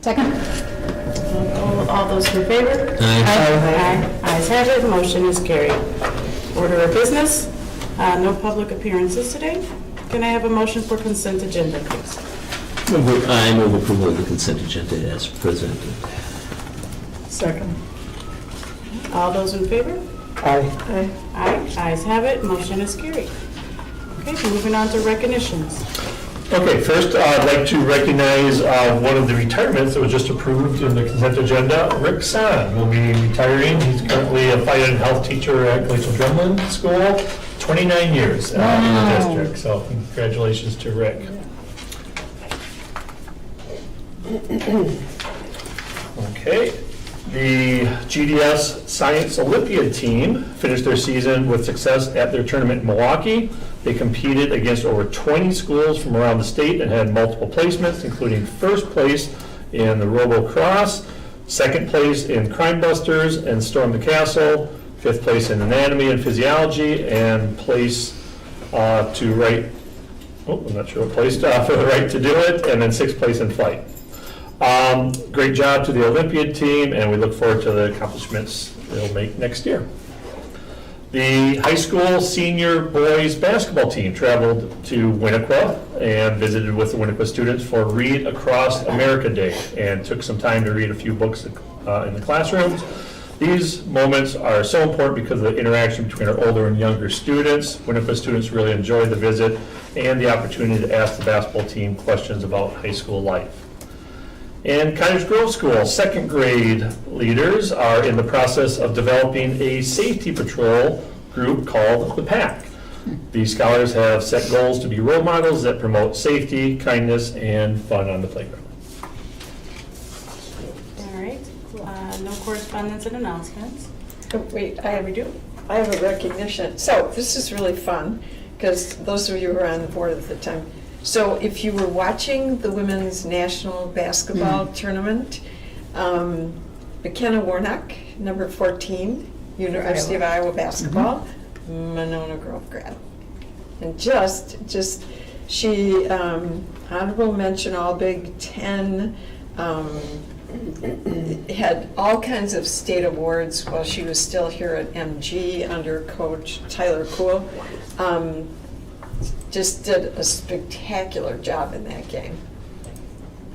Second. All those in favor? Aye. Ayes have it, motion is carried. Order of business, no public appearances today. Can I have a motion for consent agenda, please? I move approval of the consent agenda as presented. Second. All those in favor? Aye. Aye. Ayes have it, motion is carried. Okay, moving on to recognitions. Okay, first I'd like to recognize one of the retirements that was just approved in the consent agenda. Rick San will be retiring. He's currently a fire and health teacher at Glacial Drumlin School, 29 years in the district. So congratulations to Rick. Okay, the GDS Science Olympiad team finished their season with success at their tournament in Milwaukee. They competed against over 20 schools from around the state and had multiple placements, including first place in the Robo-Cross, second place in Crime Busters and Storm the Castle, fifth place in Anatomy and Physiology, and place to right, I'm not sure what place, for the right to do it, and then sixth place in flight. Great job to the Olympiad team, and we look forward to the accomplishments they'll make next year. The high school senior boys basketball team traveled to Winnequa and visited with the Winnequa students for Read Across America Day and took some time to read a few books in the classrooms. These moments are so important because of the interaction between our older and younger students. Winnequa students really enjoyed the visit and the opportunity to ask the basketball team questions about high school life. And Cottage Grove School second grade leaders are in the process of developing a safety patrol group called the PAC. These scholars have set goals to be role models that promote safety, kindness, and fun on the playground. All right, no correspondence and announcements. Oh, wait, I have a recognition. So this is really fun, because those of you who were on the board at the time. So if you were watching the Women's National Basketball Tournament, McKenna Warnock, number 14, University of Iowa basketball, Monona Grove grad. And she, honorable mention, all Big Ten, had all kinds of state awards while she was still here at MG under Coach Tyler Kuhl. Just did a spectacular job in that game.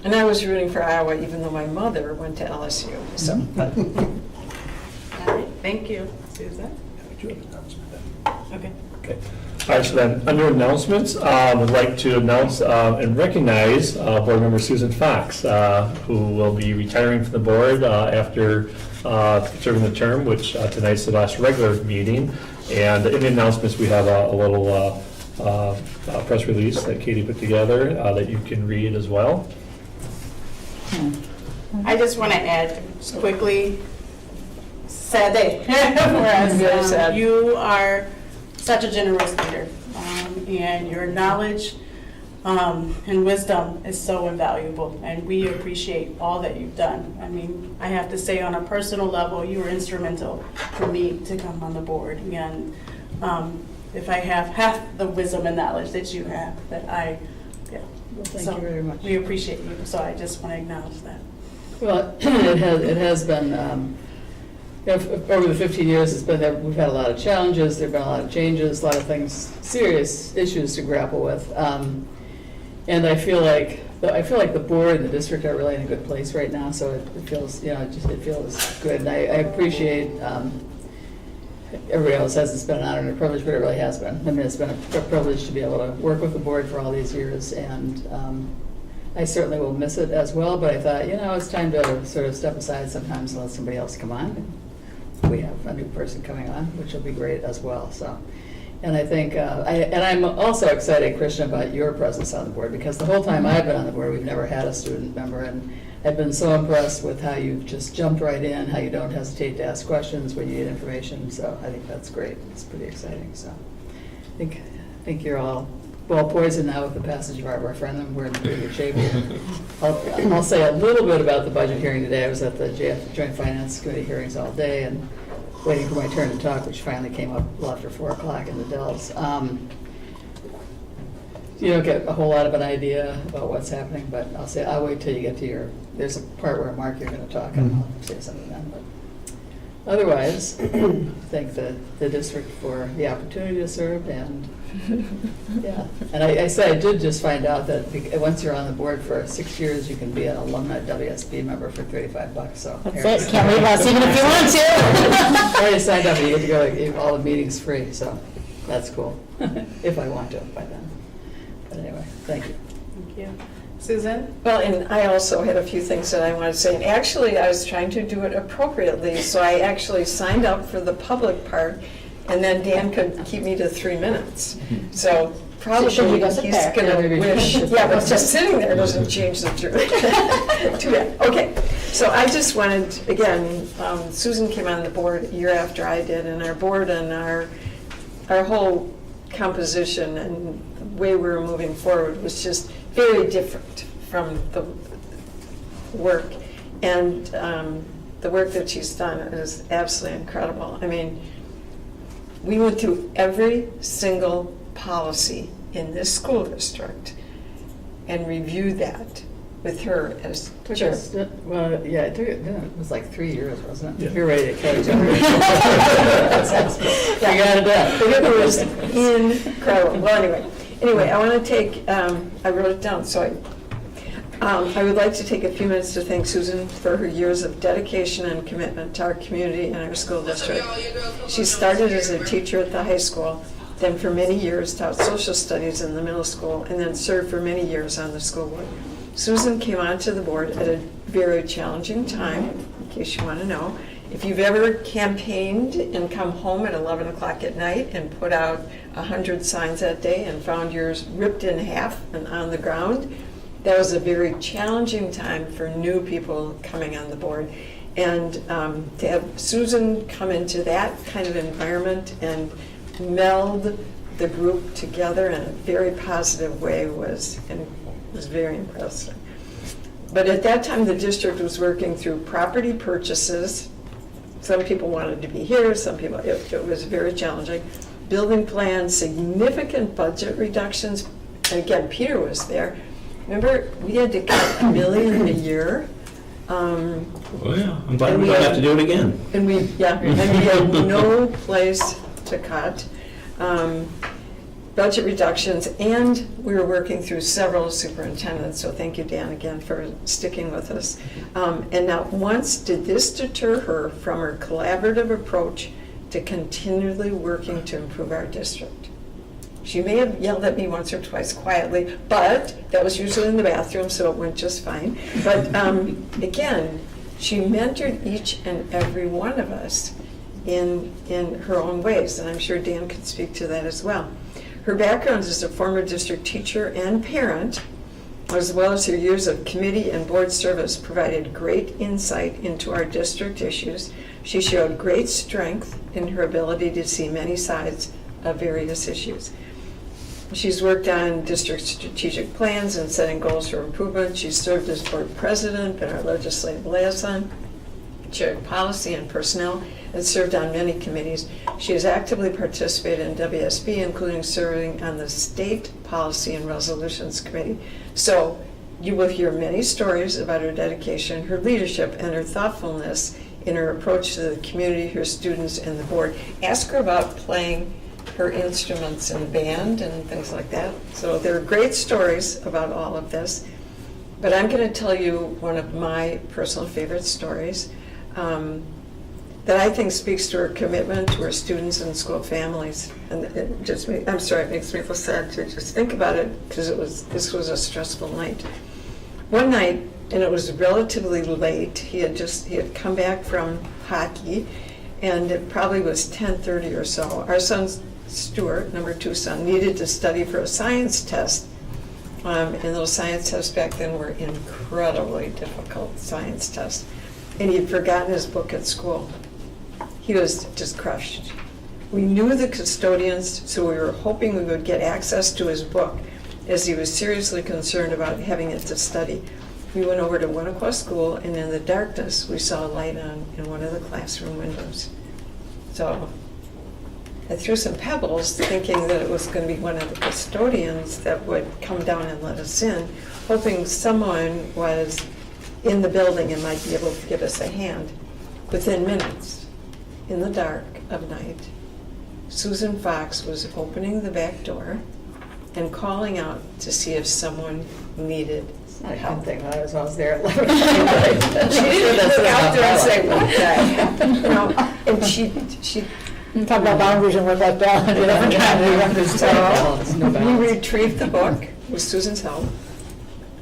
And I was rooting for Iowa even though my mother went to LSU. So, but. All right, thank you. Susan? Okay. Okay. All right, so then, under announcements, I'd like to announce and recognize Board Member Susan Fox, who will be retiring from the board after serving the term, which tonight's the last regular meeting. And in the announcements, we have a little press release that Katie put together that you can read as well. I just want to add quickly, sad day for us. You are such a generous leader, and your knowledge and wisdom is so invaluable, and we appreciate all that you've done. I mean, I have to say on a personal level, you were instrumental for me to come on the board, and if I have half the wisdom and knowledge that you have, Well, thank you very much. We appreciate you, so I just want to acknowledge that. Well, it has been, over the 15 years, we've had a lot of challenges, there've been a lot of changes, a lot of things, serious issues to grapple with. And I feel like the board and the district are really in a good place right now, so it feels, it feels good. And I appreciate, everybody else says it's been an honor and a privilege, but it really has been. I mean, it's been a privilege to be able to work with the board for all these years, and I certainly will miss it as well, but I thought, it's time to sort of step aside sometimes and let somebody else come on. We have a new person coming on, which will be great as well. So, and I think, I'm also excited, Christian, about your presence on the board, because the whole time I've been on the board, we've never had a student member, and I've been so impressed with how you've just jumped right in, how you don't hesitate to ask questions when you need information. So I think that's great. It's pretty exciting. So I think you're all well poised now with the passage of our referendum. We're in pretty good shape. I'll say a little bit about the budget hearing today. I was at the Joint Finance Committee hearings all day and waiting for my turn to talk, which finally came up after 4 o'clock in the Dells. you don't get a whole lot of an idea about what's happening, but I'll wait till you get to there's a part where, Mark, you're gonna talk, and I'll say something then, but otherwise, thank the district for the opportunity to serve, and, yeah. And I did just find out that once you're on the board for 6 years, you can be an alumni WSB member for $35, so. That's it, can't leave us even if you want to. I already signed up, and you get to go to all the meetings free, so that's cool, if I want to by then. But anyway, thank you. Thank you. Susan? Well, and I also had a few things that I wanted to say. And actually, I was trying to do it appropriately, so I actually signed up for the public part, and then Dan could keep me to 3 minutes. So probably should you go sit he's there? going Yeah, to maybe. wish, yeah, but just sitting there doesn't change the truth. Too bad. Okay, so I just wanted, again, Susan came on the board a year after I did, and our board and our whole composition and the way we were moving forward was just very different from the work. And the work that she's done is absolutely incredible. I mean, we went through every single policy in this school district and reviewed that with her as chair. Well, yeah, it was like 3 years, wasn't it? Yeah. You're ready to catch up. You got it done. It was incredible. Well, anyway, I want to take, I wrote it down, so I would like to take a few minutes to thank Susan for her years of dedication and commitment to our community and our school district. She started as a teacher at the high school, then for many years taught social studies in the middle school, and then served for many years on the school board. Susan came onto the board at a very challenging time, in case you want to know. If you've ever campaigned and come home at 11 o'clock at night and put out 100 signs that day and found yours ripped in half and on the ground, that was a very challenging time for new people coming on the board. And to have Susan come into that kind of environment and meld the group together in a very positive way was very impressive. But at that time, the district was working through property purchases. Some people wanted to be here, some people, it was very challenging. Building plans, significant budget reductions, and again, Peter was there. Remember, we had to cut $1 million a year. Oh, yeah, I'm glad we don't have to do it again. And we had no place to cut. Budget reductions, and we were working through several superintendents, so thank you, Dan, again, for sticking with us. And not once did this deter her from her collaborative approach to continually working to improve our district. She may have yelled at me once or twice quietly, but that was usually in the bathroom, so it went just fine. But again, she mentored each and every one of us in her own ways, and I'm sure Dan could speak to that as well. Her background as a former district teacher and parent, as well as her years of committee and board service, provided great insight into our district issues. She showed great strength in her ability to see many sides of various issues. She's worked on district strategic plans and setting goals for improvement. She's served as board president, been our legislative liaison, chaired policy and personnel, and served on many committees. She has actively participated in WSB, including serving on the State Policy and Resolutions Committee. So you will hear many stories about her dedication, her leadership, and her thoughtfulness in her approach to the community, her students, and the board. Ask her about playing her instruments in band and things like that. So there are great stories about all of this. But I'm going to tell you one of my personal favorite stories that I think speaks to her commitment to her students and school families. And it just it makes me feel sad to just think about it, because this was a stressful night. One night, and it was relatively late, he had come back from hockey, and it probably was 10:30 or so. Our son, Stuart, number 2 son, needed to study for a science test. And those science tests back then were incredibly difficult science tests. And he had forgotten his book at school. He was just crushed. We knew the custodians, so we were hoping we would get access to his book, as he was seriously concerned about having it to study. We went over to Winnequa School, and in the darkness, we saw a light on in one of the classroom windows. So I threw some pebbles thinking that it was going to be one of the custodians that would come down and let us in, hoping someone was in the building and might be able to give us a hand. Within minutes, in the dark of night, Susan Fox was opening the back door and calling out to see if someone needed It's not a help. good thing, I was there at 11. She didn't look out there and say, what the heck? No, and she Talk about boundaries and work-life balance, you're never trying to run this Balance, no we balance. retrieved the book with Susan's help,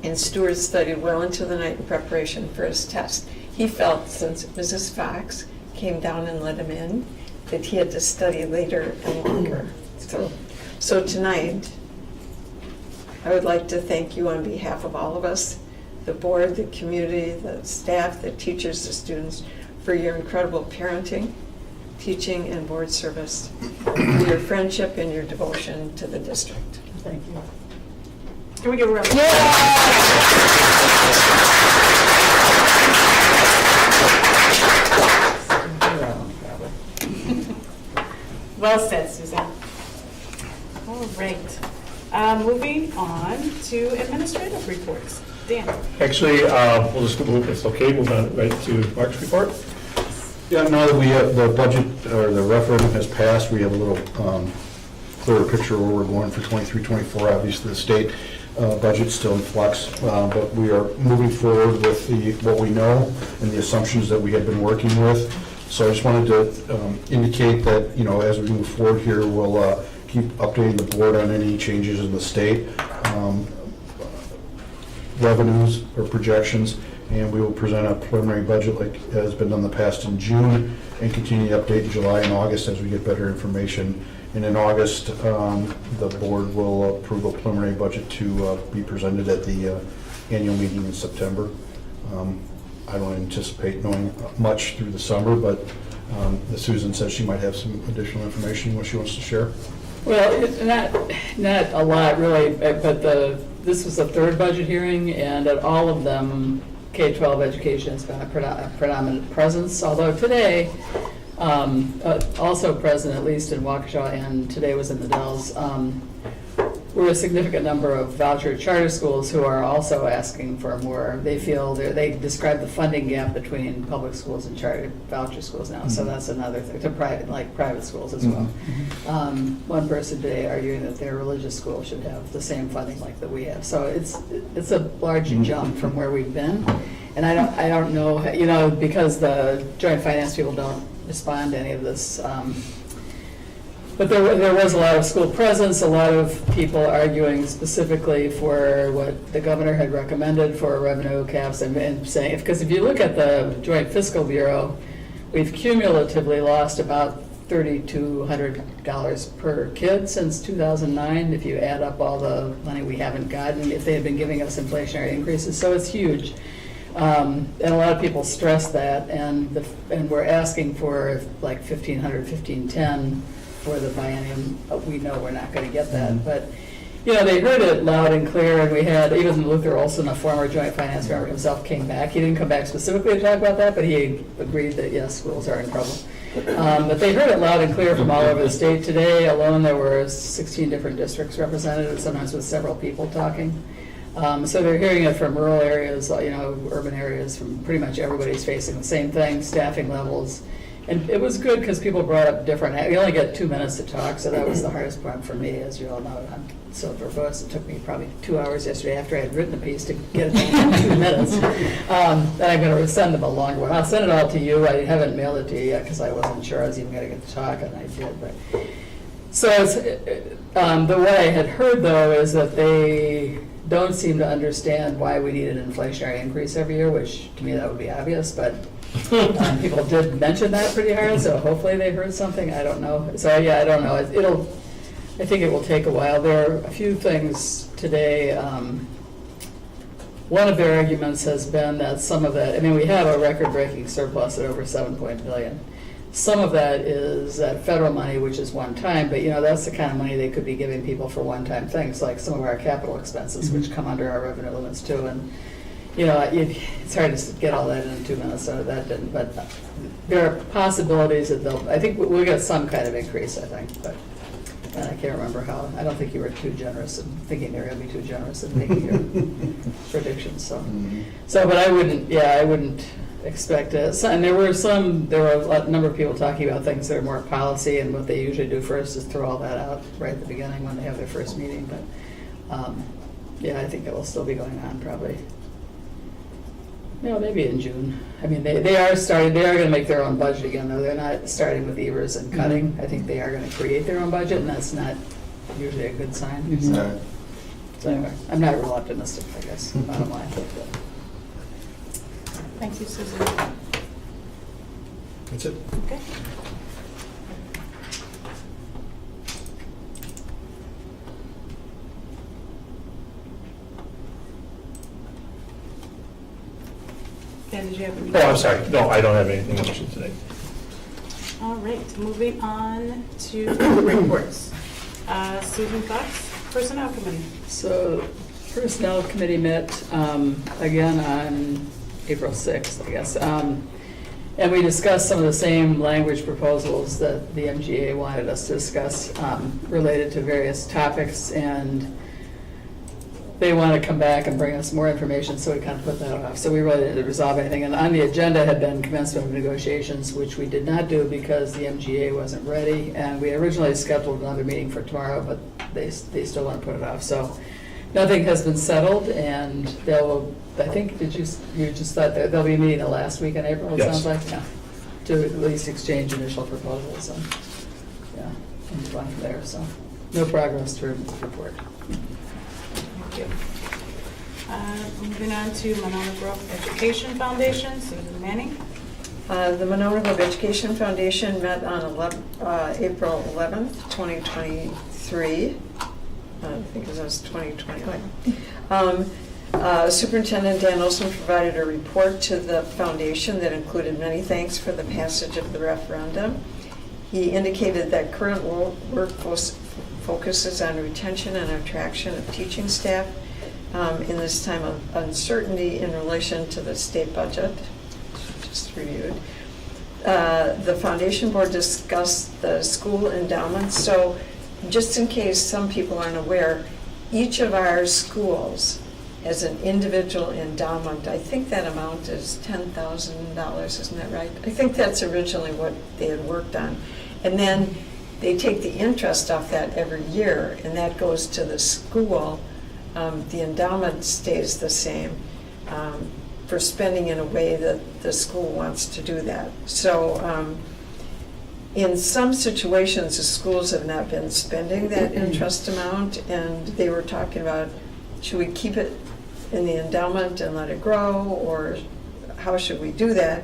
and Stuart studied well into the night in preparation for his test. He felt, since Mrs. Fox came down and let him in, that he had to study later and longer. So tonight, I would like to thank you on behalf of all of us, the board, the community, the staff, the teachers, the students, for your incredible parenting, teaching, and board service, for your friendship and your devotion to the district. Thank you. Can we give a round? Well said, Suzanne. All right. Moving on to administrative reports. Dan? Actually, we'll just move, it's okay, move on right to Mark's report. Yeah, now that we have the budget, or the referendum has passed, we have a little clearer picture where we're going for 23-24. Obviously, the state budget's still in flux, but we are moving forward with what we know and the assumptions that we have been working with. So I just wanted to indicate that, you know, as we move forward here, we'll keep updating the board on any changes in the state revenues or projections, and we will present a preliminary budget like has been done in the past in June, and continue to update in July and August as we get better information. And in August, the board will approve a preliminary budget to be presented at the annual meeting in September. I don't anticipate knowing much through the summer, but as Susan said, she might have some additional information what she wants to share. Well, not a lot really, but this was the third budget hearing, and at all of them, K-12 education has been a predominant presence, although today, also present, at least in Waukesha, and today was in the Dells, were a significant number of voucher charter schools who are also asking for more. They feel, they describe the funding gap between public schools and charter voucher schools now, so that's another thing, to private schools as well. One person today arguing that their religious school should have the same funding like that we have. So it's a large jump from where we've been. And I don't know, you know, because the joint finance people don't respond to any of this. But there was a lot of school presence, a lot of people arguing specifically for what the governor had recommended for revenue caps, and saying, because if you look at the Joint Fiscal Bureau, we've cumulatively lost about $3,200 per kid since 2009, if you add up all the money we haven't gotten, if they had been giving us inflationary increases, so it's huge. And a lot of people stress that, and we're asking for like $1,500, $1,510 for the biennium. We know we're not going to get that, but you know, they heard it loud and clear, and we had, even Luther Olson, a former joint finance member himself, came back. He didn't come back specifically to talk about that, but he agreed that yes, schools are in trouble. But they heard it loud and clear from all over the state. Today alone, there were 16 different districts represented, sometimes with several people talking. So they're hearing it from rural areas, you know, urban areas, from pretty much everybody's facing the same thing, staffing levels. And it was good because people brought up different, you only get 2 minutes to talk, so that was the hardest part for me, as you all know. I'm so verbose. It took me probably 2 hours yesterday after I had written the piece to get it down in 2 minutes. And I'm going to send them a longer one. I'll send it all to you. I haven't mailed it to you yet because I wasn't sure I was even going to get to talk, and I did. But so it's, the way I had heard, though, is that they don't seem to understand why we need an inflationary increase every year, which to me that would be obvious, but people did mention that pretty hard, so hopefully they heard something. I don't know. So yeah, I don't know. I think it will take a while. There are a few things today. One of their arguments has been that some of that, I mean, we have a record-breaking surplus at over $7 billion. Some of that is that federal money, which is one time, but you know, that's the kind of money they could be giving people for one-time things, like some of our capital expenses, which come under our revenue limits too. And you know, it's hard to get all that in 2 minutes, so that didn't, but there are possibilities that they'll, I think we'll get some kind of increase, I think, but I can't remember how. I don't think you were too generous in thinking they were going to be too generous in making your predictions, so. So, but I wouldn't expect it. And there were a number of people talking about things that are more policy, and what they usually do first is throw all that out right at the beginning when they have their first meeting, but yeah, I think it will still be going on probably. Maybe in June. I mean, they are going to make their own budget again, though. They're not starting with Evers and cutting. I think they are going to create their own budget, and that's not usually a good sign. So anyway, I'm not real optimistic, I guess, bottom line. Thank you, Susan. That's it. Okay. Dan, did you have any? Oh, I'm sorry. No, I don't have anything additional today. All right, moving on to reports. Susan, thoughts? Personnel Committee. So Personnel Committee met again on April 6th, I guess. And we discussed some of the same language proposals that the MGA wanted us to discuss related to various topics, and they want to come back and bring us more information, so we kind of put that off. So we really didn't resolve anything. And on the agenda had been commencement of negotiations, which we did not do because the MGA wasn't ready. And we originally scheduled another meeting for tomorrow, but they still want to put it off. So nothing has been settled, and they'll, I think, you just thought that they'll be meeting the last week in April, it Yes. sounds like? Yeah. To at least exchange initial proposals, and, yeah, and move on from there, so. No progress to report. Thank you. Moving on to Monona Grove Education Foundation, Susan Manning. The Monona Grove Education Foundation met on April 11th, 2023. I think it was 2020. Superintendent Dan Olson provided a report to the foundation that included many thanks for the passage of the referendum. He indicated that current workforce focuses on retention and attraction of teaching staff in this time of uncertainty in relation to the state budget, just reviewed. The foundation board discussed the school endowments. So just in case some people aren't aware, each of our schools has an individual endowment. I think that amount is $10,000, isn't that right? I think that's originally what they had worked on. And then they take the interest off that every year, and that goes to the school. The endowment stays the same for spending in a way that the school wants to do that. So in some situations, the schools have not been spending that interest amount, and they were talking about, should we keep it in the endowment and let it grow, or how should we do that?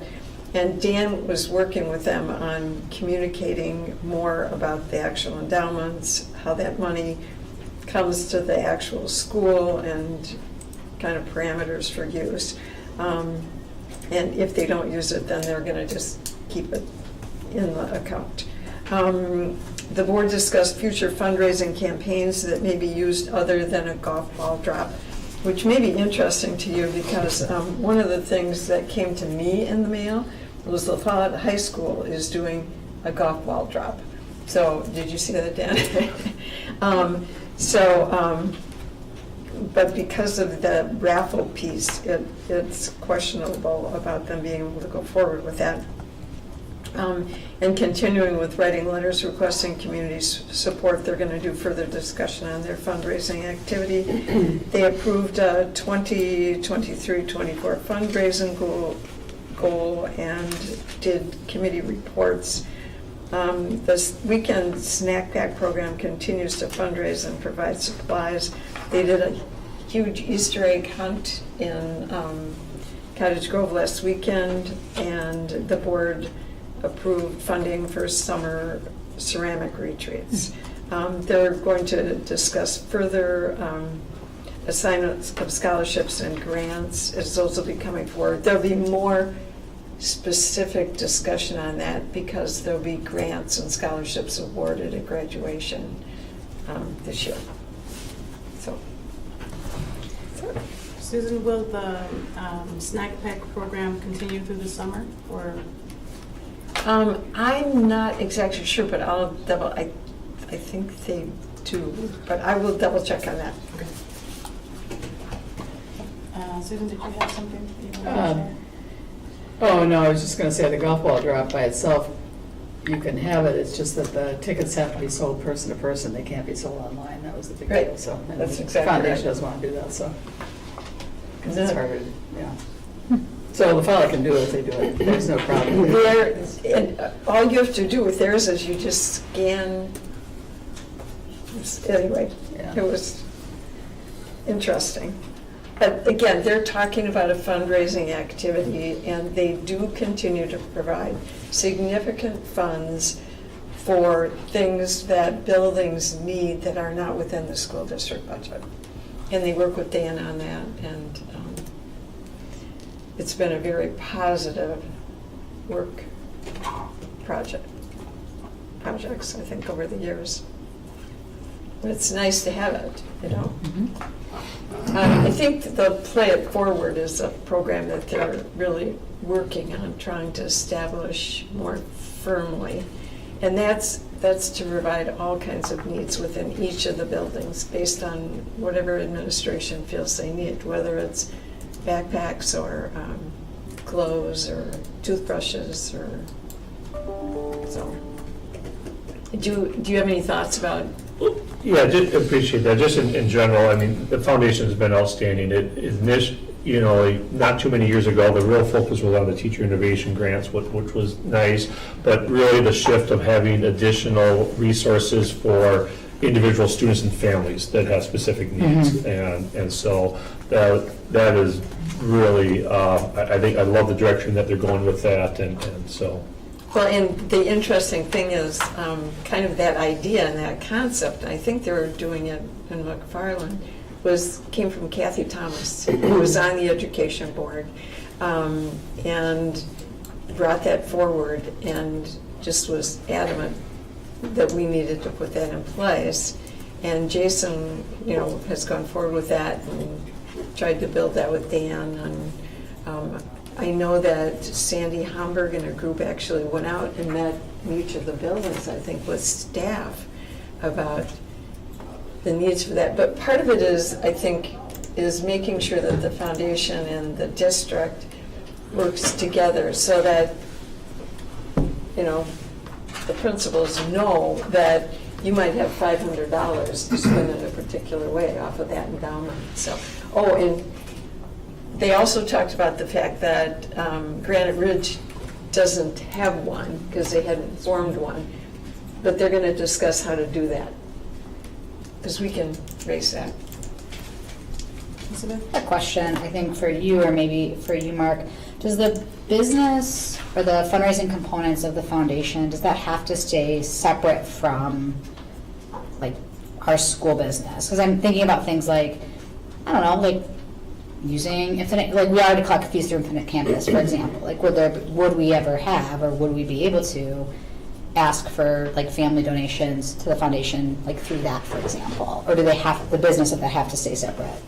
And Dan was working with them on communicating more about the actual endowments, how that money comes to the actual school, and kind of parameters for use. And if they don't use it, then they're going to just keep it in the account. The board discussed future fundraising campaigns that may be used other than a golf ball drop, which may be interesting to you because one of the things that came to me in the mail was La Follette High School is doing a golf ball drop. So did you see that, Dan? But because of the raffle piece, it's questionable about them being able to go forward with that. And continuing with writing letters requesting community support, they're going to do further discussion on their fundraising activity. They approved a 2023-24 fundraising goal and did committee reports. This weekend snack pack program continues to fundraise and provide supplies. They did a huge Easter egg hunt in Cottage Grove last weekend, and the board approved funding for summer ceramic retreats. They're going to discuss further assignments of scholarships and grants as those will be coming forward. There'll be more specific discussion on that because there'll be grants and scholarships awarded at graduation this year. So. Susan, will the snack pack program continue through the summer, or? I'm not exactly sure, but I'll double, I think they do, but I will double check on that. Susan, did you have something that you wanted to share? Oh, no, I was just gonna say the golf ball drop by itself, you can have it, it's just that the tickets have to be sold person to person, they can't be sold online, that was the big Right. deal, so. and That's the exactly Foundation right. doesn't wanna do that, so. Because it's No. harder, yeah. So the fellow can do it if they do it, there's no problem. There, and all you have to do with theirs is you just scan, anyway, Yeah. it was interesting. But again, they're talking about a fundraising activity, and they do continue to provide significant funds for things that buildings need that are not within the school district budget. And they work with Dan on that, and it's been a very positive work projects, I think, over the years. But it's nice to have it, you know? I think the Play It Forward is a program that they're really working on trying to establish more firmly. And that's to provide all kinds of needs within each of the buildings based on whatever administration feels they need, whether it's backpacks or clothes or toothbrushes or so. Do you have any thoughts about? Yeah, just appreciate that. Just in general, I mean, the foundation has been outstanding. It is, not too many years ago, the real focus was on the teacher innovation grants, which was nice, but really the shift of having additional resources for individual students and families that have specific needs. And so that is really, I think, I love the direction that they're going with that, and so. Well, and the interesting thing is kind of that idea and that concept, I think they were doing it in McFarland, came from Kathy Thomas, who was on the education board, and brought that forward and just was adamant that we needed to put that in place. And Jason, has gone forward with that and tried to build that with Dan. And I know that Sandy Homburg and a group actually went out and met in each of the buildings, I think, with staff about the needs for that. But part of it is, I think, is making sure that the foundation and the district works together so that, the principals know that you might have $500 to spend in a particular way off of that endowment. So, and they also talked about the fact that Granite Ridge doesn't have one because they hadn't formed one, but they're going to discuss how to do that because we can raise that. Elizabeth? A question, I think, for you or maybe for you, Mark. Does the business or the fundraising components of the foundation, does that have to stay separate from, like, our school business? Because I'm thinking about things like, I don't know, like using Infinite, like we already collect fees through Infinite Campus, for example. Like, would we ever have, or would we be able to ask for like family donations to the foundation, like through that, for example? Or do they have, the business of that have to stay separate?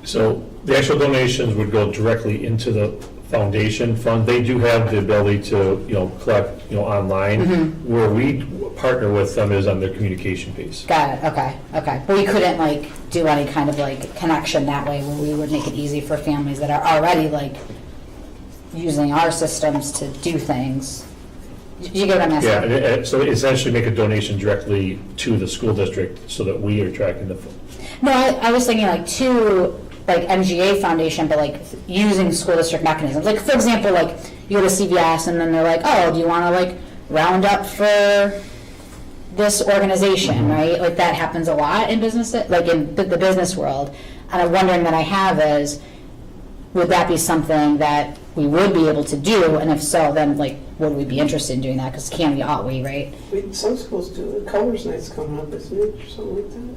So the actual donations would go directly into the foundation fund. They do have the ability to, collect, online. Where we partner with them is on their communication piece. Got it, okay. But we couldn't like do any kind of like connection that way where we would make it easy for families that are already like using our systems to do things. You get what I'm asking? Yeah, and so essentially make a donation directly to the school district so that we are tracking the. No, I was thinking like to like MGA Foundation, but like using school district mechanisms. Like for example, like you go to CVS and then they're like, oh, do you want to like round up for this organization, right? Like that happens a lot in business, like in the business world. And I'm wondering that I have is, would that be something that we would be able to do? And if so, then like, would we be interested in doing that? Because can we, ought we, right? Some schools do it. Colors Night's coming up, isn't it, or something like that?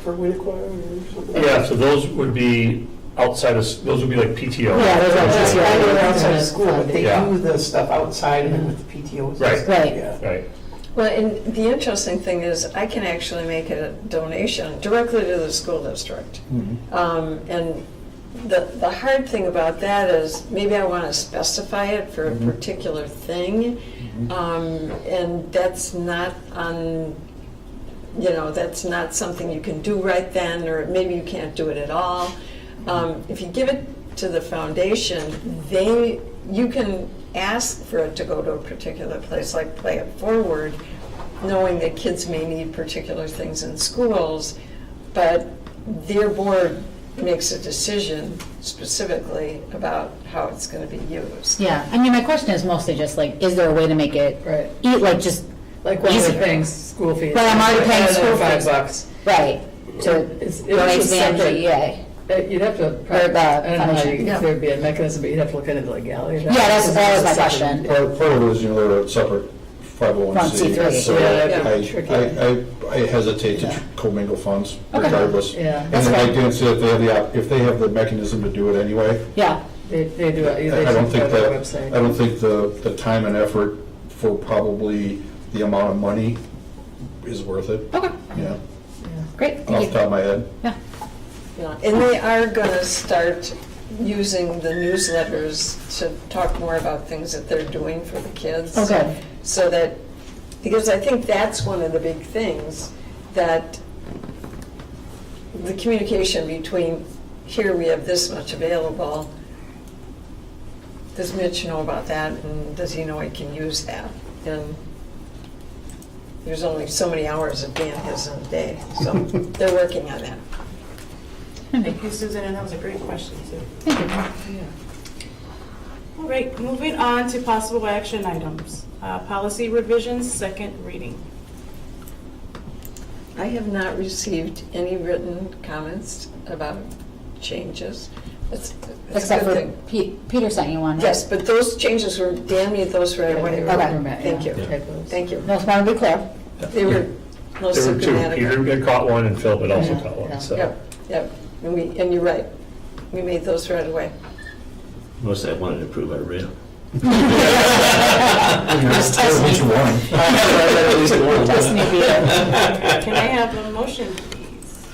For Winnequa or something? Yeah, so those would be outside of, those would be like PTO. Yeah, those are That's PTO. right, they're outside of school, but they Yeah. do the stuff outside of it with the PTOs and Right. stuff. Right. Yeah. Right. Well, and the interesting thing is I can actually make a donation directly to the school district. And the hard thing about that is maybe I want to specify it for a particular thing, and that's not on, that's not something you can do right then, or maybe you can't do it at all. If you give it to the foundation, you can ask for it to go to a particular place, like Play It Forward, knowing that kids may need particular things in schools, but their board makes a decision specifically about how it's going to be used. Yeah, I mean, my question is mostly just like, is there a way to make it, Right. just Like when easier? we're paying school fees. But I'm already paying Add school another fees. $5. Right, to It's donate a to the separate- NGEA. You'd have to, Or the I don't know how foundation. if there'd be a mechanism, but you'd have to look into the legality of that. Yeah, that was my Because it's a question. separate- Part of it is, they're a separate 501c. 501c3. So Yeah, that'd be tricky. I hesitate to Yeah. commingle funds Okay. regardless. Yeah. And That's then fine. like Dan said, if they have the mechanism to do it anyway, Yeah, They do it, they I don't do think it on their that, website. I don't think the time and effort for probably the amount of money is worth it. okay, Yeah, Yeah. great, off thank the you. top of my head. Yeah, And they are going to start using the newsletters to talk more about things that they're doing for the kids. okay, So that, because I think that's one of the big things, that the communication between, here we have this much available, does Mitch know about that, and does he know he can use that? And there's only so many hours that Dan has in a day, so they're working on that. Thank you, Susan, and that was a great question, too. thank you. All right, moving on to possible action items. Policy revisions, second reading. I have not received any written comments about changes. That's a Except good for thing. Peter sent you one. right? Yes, but those changes were, Dan made those right away. Okay. Thank you. Typos. Thank you. No, it's want to be clear. They were mostly There were two. grammatical. Peter had caught one and Phil had also Yeah, caught yeah. one, so. Yep. And you're right. We made those right away. Most I wanted to prove I read. Just test me. Test me, Peter. Can I have a motion, please?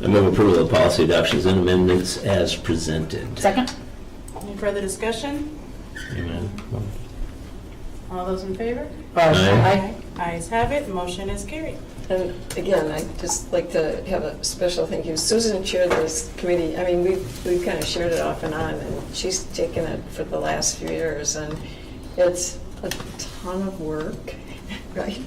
I move approval of policy adoptions and amendments as presented. Second? Any further discussion? Amen. All those in favor? Aye. Ayes have it, motion is carried. And again, I'd just like to have a special thank you. Susan chaired this committee. I mean, we've kind of shared it off and on, and she's taken it for the last few years, and it's a ton of work, right?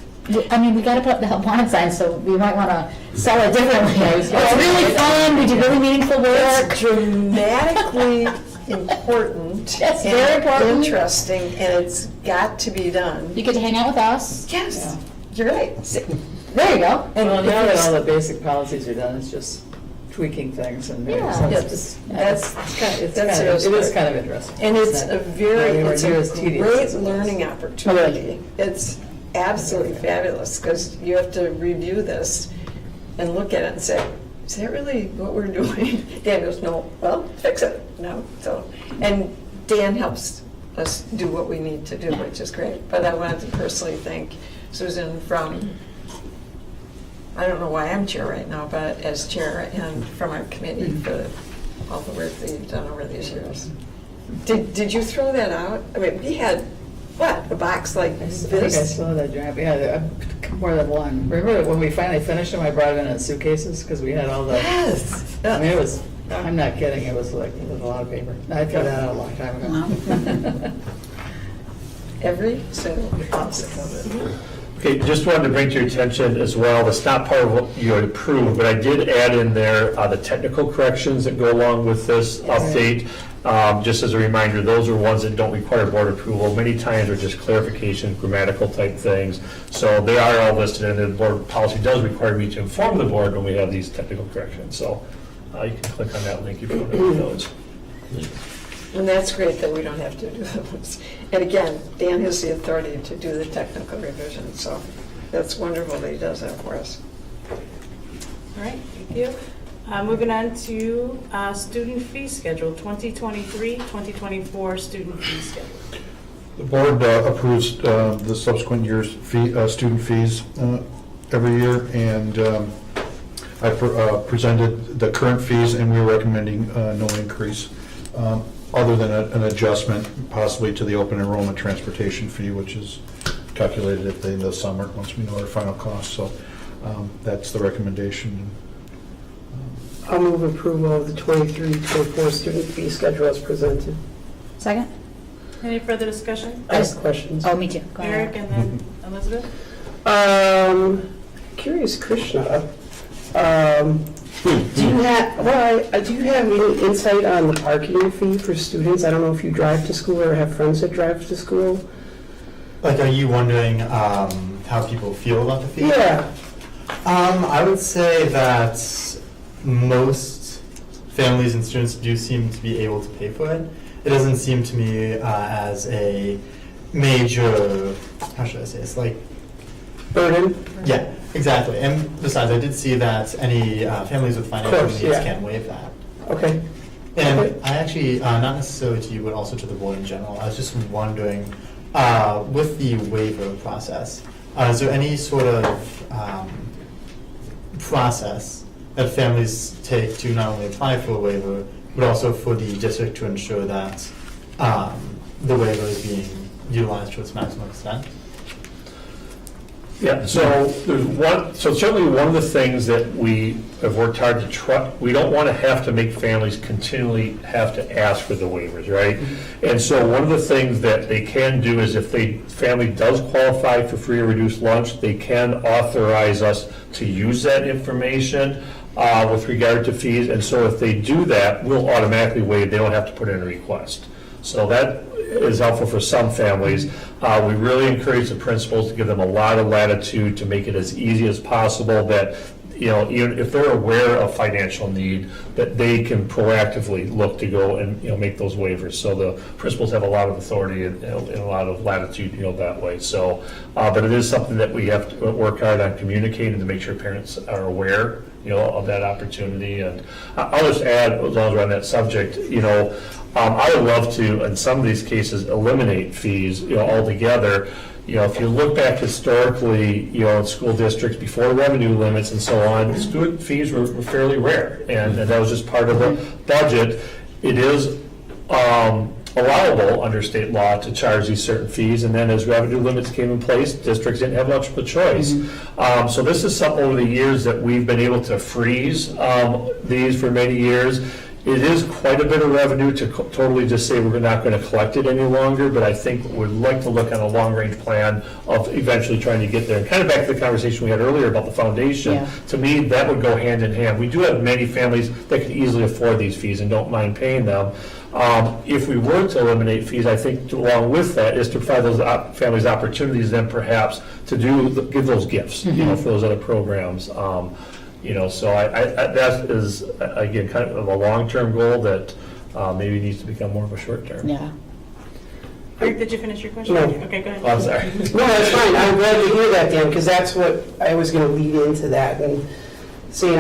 I mean, we got to put up the help wanted sign, so we might want to sell it differently. It's really fun, we do really meaningful work. It's dramatically important. Yes, very and important. interesting, and it's got to be done. You get to hang out with us. Yes, you're right. There you go. And Well, if now that it's- all the basic policies are done, it's just tweaking things and making Yeah. sense. Yes, It's that's- it's that's kind of, serious it is work. kind of interesting. And it's not- a very, anywhere it's near as a tedious great as it was. learning opportunity. It's absolutely fabulous, because you have to review this and look at it and say, is that really what we're doing? Dan goes, no, well, fix it, no, so, and Dan helps us do what we need to do, which is great. But I wanted to personally thank Susan from, I don't know why I'm chair right now, but as chair, and from our committee for all the work that you've done over these years. Did you throw that out? I mean, we had, what, a box like I think I this? saw that drive, yeah, more than one. Remember when we finally finished them, I brought them in suitcases, because we had all the, Yes. I mean, it was, I'm not kidding, it was like, it was a lot of paper. I threw that out a long time ago. Every single ounce of it. Okay, just wanted to bring to your attention as well, that's not part of what you had approved, but I did add in there the technical corrections that go along with this update. Just as a reminder, those are ones that don't require board approval. Many times are just clarification, grammatical type things. So they are all listed, and the board policy does require me to inform the board when we have these technical corrections. So you can click on that link if you want to do those. And that's great that we don't have to do those. And again, Dan has the authority to do the technical revision, so that's wonderful that he does that for us. All right, thank you. Moving on to student fee schedule, 2023-2024 student fee schedule. The board approves the subsequent year's student fees every year, and I presented the current fees, and we're recommending no increase, other than an adjustment possibly to the open enrollment transportation fee, which is calculated at the end of the summer, once we know our final cost. So that's the recommendation. I'll move approval of the 23-24 student fee schedule as presented. Second? Any further discussion? I have questions. Oh, me too. Go Eric ahead. and then Elizabeth? Curious, Krishna, do you have any insight on the parking fee for students? I don't know if you drive to school or have friends that drive to school. Like, are you wondering how people feel about the fee? Yeah. I would say that most families and students do seem to be able to pay for it. It doesn't seem to me as a major, how should I say, it's like, Burden? yeah, exactly. And besides, I did see that any families with financial Of course, needs yeah. can waive that. Okay. And Okay. I actually, not necessarily to you, but also to the board in general, I was just wondering, with the waiver process, is there any sort of process that families take to not only apply for a waiver, but also for the district to ensure that the waiver is being utilized to its maximum extent? Yeah, so certainly one of the things that we have worked hard to try, we don't want to have to make families continually have to ask for the waivers, right? And so one of the things that they can do is if family does qualify for free or reduced lunch, they can authorize us to use that information with regard to fees. And so if they do that, we'll automatically waive, they don't have to put in a request. So that is helpful for some families. We really encourage the principals to give them a lot of latitude to make it as easy as possible that, even if they're aware of financial need, that they can proactively look to go and, make those waivers. So the principals have a lot of authority and a lot of latitude, that way. So, but it is something that we have to work hard on communicating to make sure parents are aware, of that opportunity. And I'll just add, as long as we're on that subject, I would love to, in some of these cases, eliminate fees, altogether. If you look back historically, in school districts before revenue limits and so on, student fees were fairly rare, and that was just part of the budget. It is allowable under state law to charge these certain fees, and then as revenue limits came in place, districts didn't have much of a choice. So this is something over the years that we've been able to freeze these for many years. It is quite a bit of revenue to totally just say we're not going to collect it any longer, but I think we'd like to look at a long-range plan of eventually trying to get there. And kind of back to the conversation we had earlier about the foundation, Yeah. to me, that would go hand in hand. We do have many families that can easily afford these fees and don't mind paying them. If we were to eliminate fees, I think along with that is to provide those families opportunities then perhaps to give those gifts, for those other programs. So that is, again, kind of a long-term goal that maybe needs to become more of a short-term. Yeah. Eric, did you finish your question? No. Okay, go ahead. Oh, I'm sorry. No, that's fine. I'm glad to hear that, Dan, because that's what I was going to lead into that. And seeing,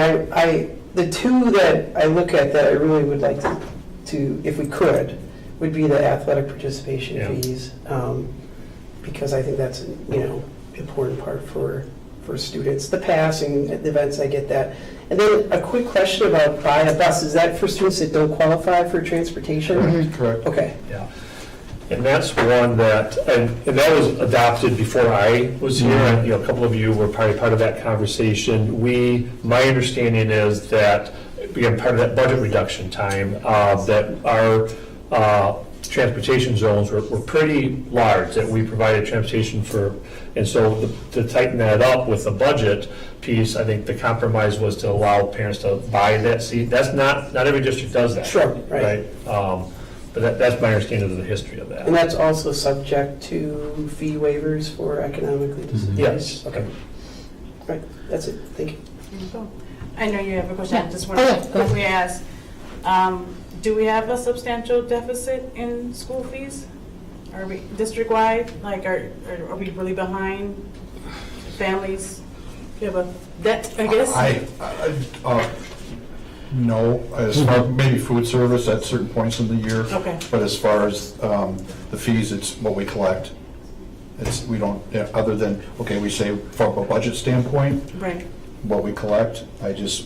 the two that I look at that I really would like to, if we could, would be the athletic participation Yeah. fees, because I think that's, important part for students. The passing, the events, I get that. And then a quick question about buy a bus. Is that for students that don't qualify for transportation? Correct. Okay. Yeah. And that's one that, and that was adopted before I was here, and, a couple of you were probably part of that conversation. My understanding is that, again, part of that budget reduction time, that our transportation zones were pretty large, that we provided transportation for, and so to tighten that up with the budget piece, I think the compromise was to allow parents to buy that seat. That's not every district does that. Sure, right. But that's my understanding of the history of that. And that's also subject to fee waivers for economically disadvantaged? Yes. Okay. All right, that's it. Thank you. I know you have a question. I just want Oh, yeah, to go ahead. quickly ask, do we have a substantial deficit in school fees? Are we district-wide? Like, are we really behind families? Do you have a debt, I guess? No, as far, maybe food service at certain points in the year. Okay. But as far as the fees, it's what we collect. We don't, other than, okay, we say from a budget standpoint, Right. what we collect.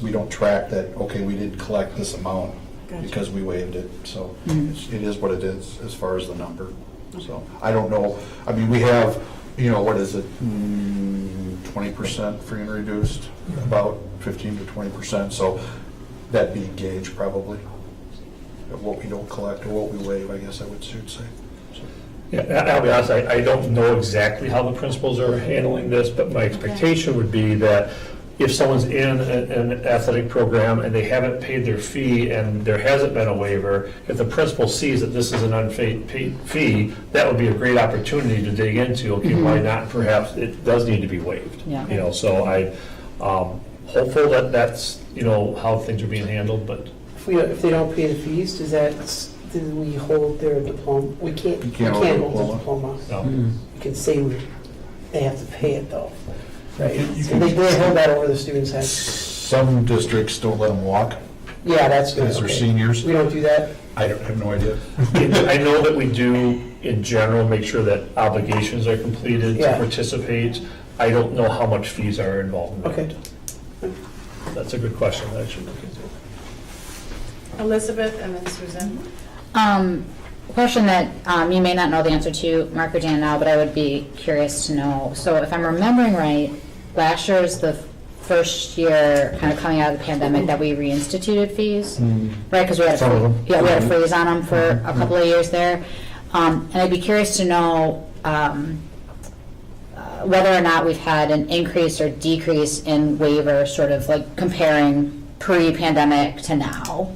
We don't track that, okay, we didn't collect this amount Gotcha. because we waived it. So Mhm. it is what it is as far as the number. So I don't know, I mean, we have, what is it, 20% free and reduced, about 15 to 20%. So that'd be gauge probably, of what we don't collect or what we waive, I guess I should say. So. Yeah, I'll be honest, I don't know exactly how the principals are handling this, but my expectation would be that if someone's in an athletic program and they haven't paid their fee and there hasn't been a waiver, if the principal sees that this is an unpaid fee, that would be a great opportunity to dig into, okay, why not? Perhaps it does need to be waived. Yeah. So I'm hopeful that that's, how things are being handled, but If they don't pay the fees, do we hold their diploma? We can't hold the diploma. no. You can say they have to pay it though, right? You So can- they hold that over the student's head. Some districts don't let them walk Yeah, that's good. as they're Okay. seniors. We don't do that? I have no idea. I know that we do, in general, make sure that obligations are completed to Yeah. participate. I don't know how much fees are involved in that. Okay. That's a good question that I should look into. Elizabeth and then Susan. Question that you may not know the answer to, Mark or Dan now, but I would be curious to know. So if I'm remembering right, last year is the first year kind of coming out of the pandemic that we reinstituted fees, right? Because we had Some of them. we had a freeze on them for a couple of years there. And I'd be curious to know whether or not we've had an increase or decrease in waiver, sort of like comparing pre-pandemic to now.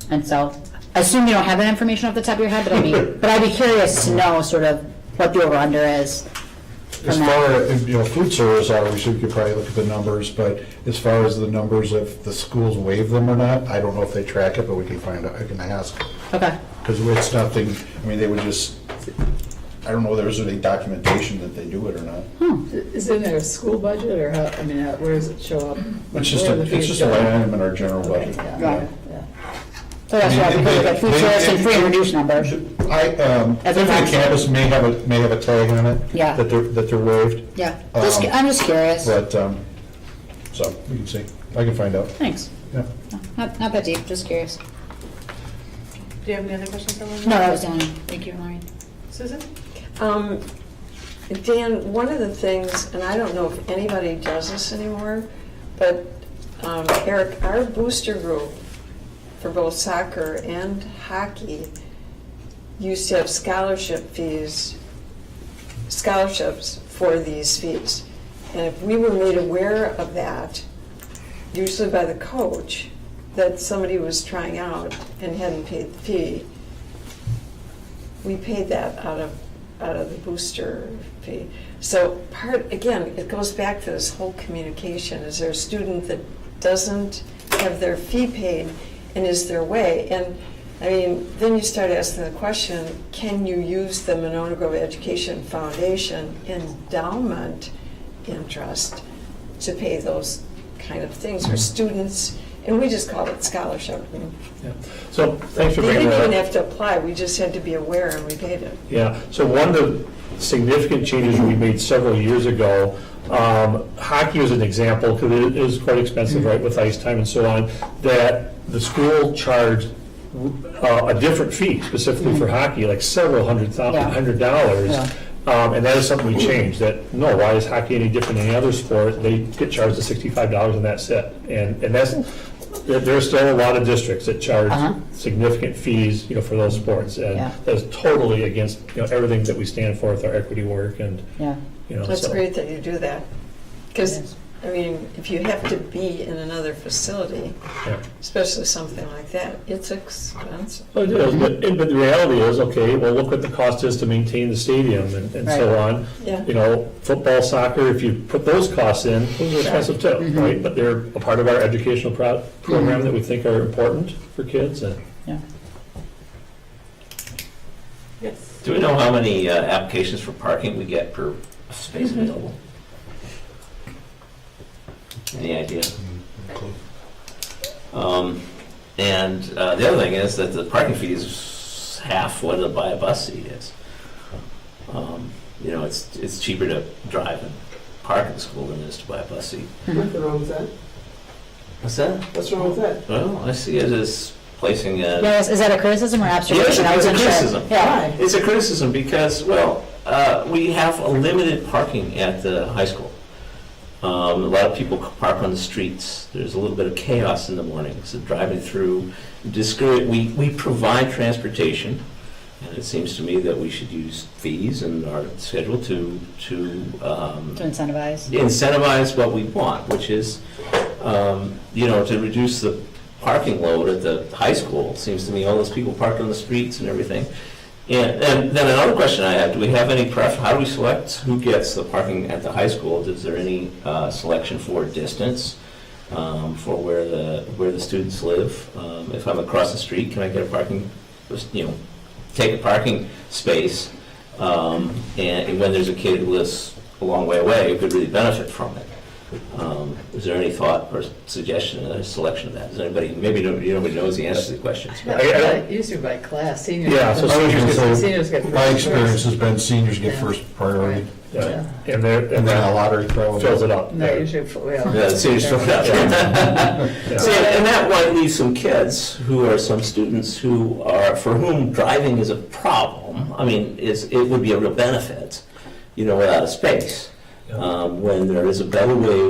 And so, I assume you don't have that information off the top of your head, but I'd be curious to know sort of what the over/under is As from far that. as, food service hours, we could probably look at the numbers, but as far as the numbers, if the schools waive them or not, I don't know if they track it, but we can find out, I can ask. Okay, Because it's nothing, they would just, I don't know whether there's any documentation that they do it or not. Is it in their school budget, or how, where does it show up? It's just Where are a, the it's fees just a going? line item in our general Okay, budget. yeah, Got yeah, yeah. so that's why we could look at food service and free and reduced numbers. Every campus may have a tag on it. Yeah. That they're waived, Yeah, I'm just curious. but, so, we can see, I can find out. Thanks. Yeah. Not that deep, just curious. Do you have any other questions, Elizabeth? No, that was Danny. Thank you, Maureen. Susan? Dan, one of the things, and I don't know if anybody does this anymore, but Eric, our booster group for both soccer and hockey used to have scholarships for these fees. And if we were made aware of that, usually by the coach, that somebody was trying out and hadn't paid the fee, we paid that out of the booster fee. So again, it goes back to this whole communication. Is there a student that doesn't have their fee paid, and is their way? And then you start asking the question, can you use the Monona Grove Education Foundation endowment interest to pay those kind of things for students? And we just call it scholarship. Yeah. So thanks for They bringing didn't that even up. have to apply, we just had to be aware and we paid it. Yeah, so one of the significant changes we made several years ago, hockey was an example, because it is quite expensive, right, with ice time and so on, that the school charged a different fee specifically for hockey, like several $100. Yeah. And that is something we changed, that, no, why is hockey any different than any other sport? They get charged the $65 and that's it. And that's, there are still a lot of districts that charge significant fees, for those sports. And Yeah. that's totally against, everything that we stand for with our equity work and, Yeah. That's so. great that you do that. Because, Yes. if you have to be in another facility, Yeah. especially something like that, it's expensive. Well, it is, but the reality is, okay, well, look what the cost is to maintain the stadium and so on. Yeah. Football, soccer, if you put those costs in, those are expensive too, right? But they're a part of our educational program that we think are important for kids and. Yeah. Yes. Do we know how many applications for parking we get per space available? Any idea? And the other thing is that the parking fee is half what a buy a bus seat is. It's cheaper to drive and park in school than it is to buy a bus seat. Nothing wrong with that. What's that? What's wrong with that? Well, I see it as placing a. Yeah, is that a criticism or observation? I It's a wasn't sure. criticism. Yeah. It's a criticism because, well, we have a limited parking at the high school. A lot of people park on the streets. There's a little bit of chaos in the morning, so driving through. We provide transportation, and it seems to me that we should use fees in our schedule to To incentivize. incentivize what we want, which is, to reduce the parking load at the high school. Seems to me all those people parked on the streets and everything. And then another question I have, do we have any how do we select who gets the parking at the high school? Is there any selection for distance, for where the students live? If I'm across the street, can I get a parking, take a parking space? And when there's a kid who lives a long way away, who could really benefit from it. Is there any thought or suggestion or selection of that? Does anybody, maybe nobody knows the answer to the questions. It used to be by class, seniors. Yeah, so Seniors get first. My experience has been seniors get Yeah. first priority, Yeah. And and then a that lottery probably. fills it up. No, usually, Yeah, the seniors fill it out. Yeah. See, and that might leave some kids who are some students for whom driving is a problem. I mean, it would be a real benefit, without a space. When there is a better way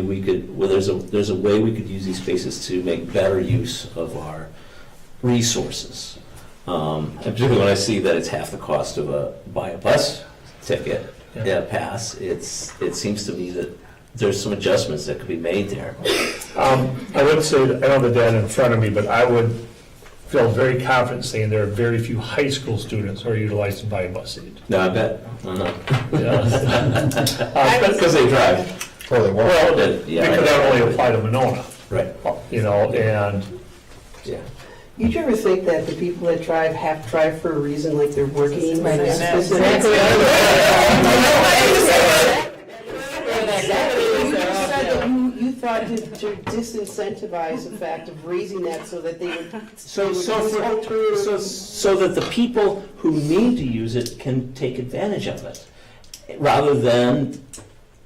there's a way we could use these spaces to make better use of our resources. And particularly when I see that it's half the cost of buy a bus ticket, pass, it seems to me that there's some adjustments that could be made there. I would say, that I don't have the data in front of me, but I would feel very confident saying there are very few high school students who are utilizing buy a bus seat. No, I bet. Yeah. Because they drive. Or they walk. Well, Yeah, because that would only apply to Monona, Right. and Yeah. Did you ever think that the people that drive have to drive for a reason, like they're working? Right, Like, exactly. You thought to disincentivize the fact of raising that so that they would. So that the people who need to use it can take advantage of it, rather than,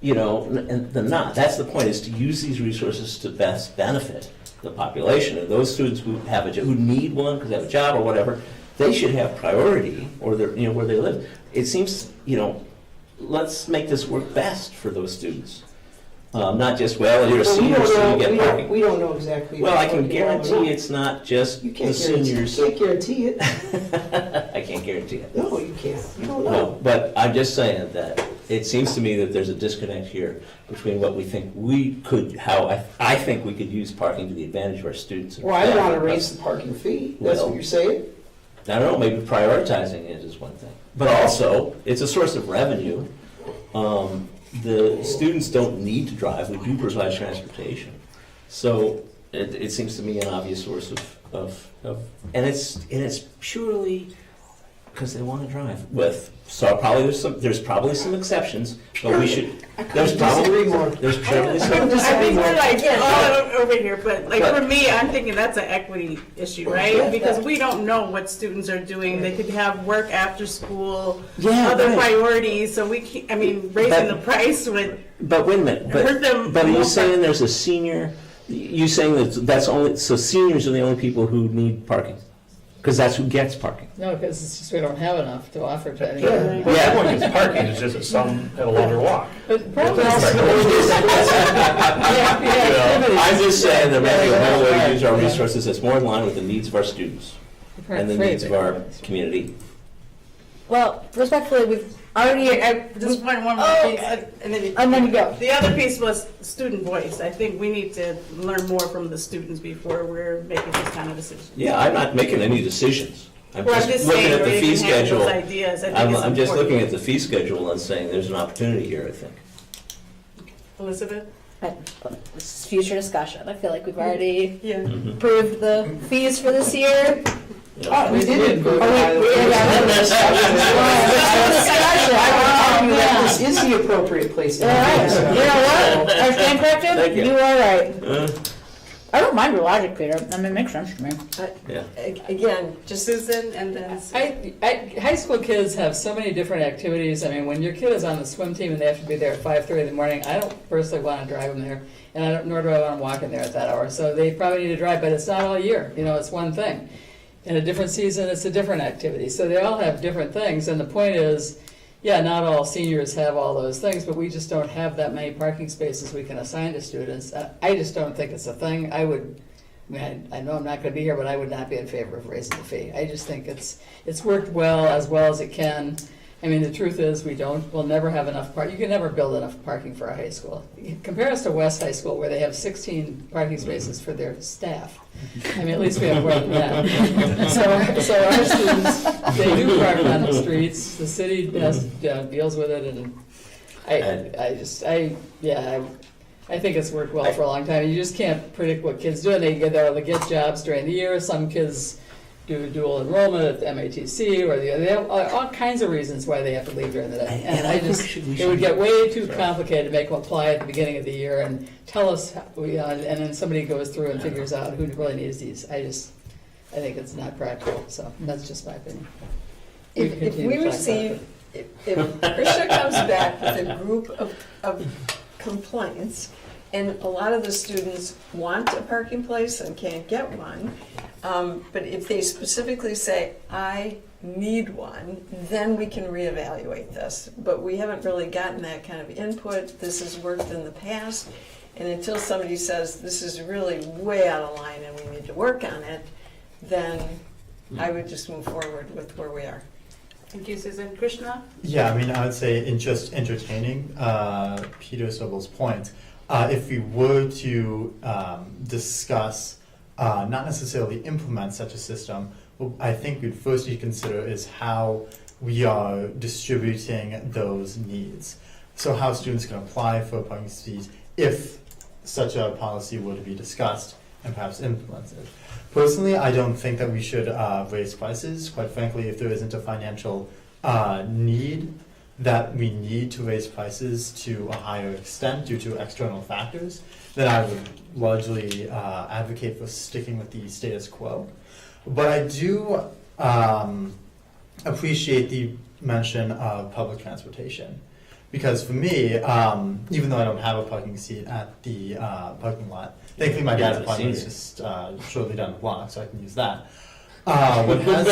than not. That's the point, is to use these resources to best benefit the population. And those students who who need one because they have a job or whatever, they should have priority, or they're, where they live. It seems, let's make this work best for those students. Not just, well, you're a senior, so you get parking. We don't know exactly. Well, I can guarantee it's not just You the can't seniors. guarantee it. I can't guarantee it. No, you can't. You don't know. No, but I'm just saying that it seems to me that there's a disconnect here between what we think I think we could use parking to the advantage of our students. Well, I don't want to raise the parking fee. That's what you're saying? I don't know, maybe prioritizing it is one thing. But also, it's a source of revenue. The students don't need to drive, we do provide transportation. So it seems to me an obvious source of and it's purely because they want to drive with. So there's probably some exceptions, but we should, there's probably more. There's probably some. I think we're like all over here, but for me, I'm thinking that's an equity issue, right? Because we don't know what students are doing. They could have work after school, Yeah, other right. priorities, so raising the price would But wait a minute, hurt them. but are you saying there's a senior, you saying that's only, so seniors are the only people who need parking? Because that's who gets parking. No, because it's just we don't have enough to offer to anyone. well, everyone gets parking, it's just that some have a longer walk. But probably also. I'm just saying that maybe a better way to use our resources that's more in line with the needs of our students and the needs of our community. Well, respectfully, we've already, Just one more piece, and then and then you go. the other piece was student voice. I think we need to learn more from the students before we're making this kind of decision. Yeah, I'm not making any decisions. I'm Well, I'm just just looking saying, at the we fee can have schedule. those ideas. I think it's I'm just looking important. at the fee schedule and saying there's an opportunity here, I think. Elizabeth? This is future discussion. I feel like we've already Yeah. approved the fees for this year. Oh, we did improve. Oh, I would argue that this is the appropriate place to All right, have you know what? I stand corrected? Thank you. You are right. I don't mind your logic, Peter. I mean, it makes sense to me. Yeah. Again, just Susan and then. High school kids have so many different activities. I mean, when your kid is on the swim team and they have to be there at 5:30 in the morning, I don't personally want to drive them there, and nor do I want them walking there at that hour. So they probably need to drive, but it's not all year. You know, it's one thing. In a different season, it's a different activity. So they all have different things, and the point is, yeah, not all seniors have all those things, but we just don't have that many parking spaces we can assign to students. I just don't think it's a thing. I know I'm not going to be here, but I would not be in favor of raising the fee. I just think it's worked well as it can. I mean, the truth is, we'll never have enough you can never build enough parking for a high school. Compare us to West High School, where they have 16 parking spaces for their staff. I mean, at least we have more than that. So our students, they do park on the streets. The city deals with it, and I think it's worked well for a long time. You just can't predict what kids do. They get jobs during the year. Some kids do dual enrollment at the MATC, or they have all kinds of reasons why they have to leave during the day. And it would get way too complicated to make them apply at the beginning of the year and tell us, and then somebody goes through and figures out who really needs these. I think it's not practical. So that's just my opinion. if Krishna comes back with a group of complaints, and a lot of the students want a parking place and can't get one, but if they specifically say, I need one, then we can reevaluate this. But we haven't really gotten that kind of input. This has worked in the past, and until somebody says, this is really way out of line and we need to work on it, then I would just move forward with where we are. Thank you, Susan. Krishna? Yeah, I mean, I would say in just entertaining Peter Sobel's point, if we were to discuss, not necessarily implement such a system, what I think we'd first need to consider is how we are distributing those needs. So how students can apply for parking fees if such a policy were to be discussed and perhaps implemented. Personally, I don't think that we should raise prices. Quite frankly, if there isn't a financial need that we need to raise prices to a higher extent due to external factors, then I would largely advocate for sticking with the status quo. But I do appreciate the mention of public transportation. Because for me, even though I don't have a parking seat at the parking lot, thankfully my dad's apartment is just shortly down the block, so I can use that. What has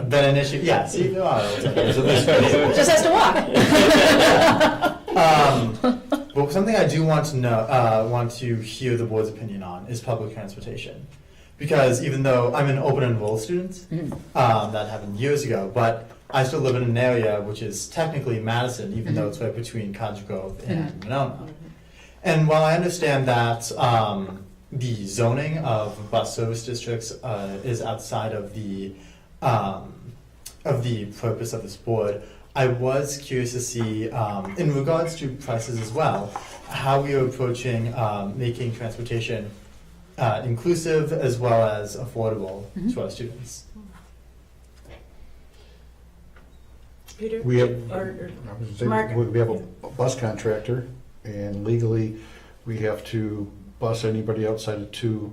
been an issue, yeah, see, there are alternatives. Just has to walk. But something I do want to know, want to hear the board's opinion on is public transportation. Because even though I'm an open enroll student, that happened years ago, but I still live in an area which is technically Madison, even though it's right between Cottage Grove and Monona. And while I understand that the zoning of bus service districts is outside of the purpose of this board, I was curious to see, in regards to prices as well, how we are approaching making transportation inclusive as well as affordable to our students. Peter? We have, Mark? we have a bus contractor, and legally, we have to bus anybody outside of 2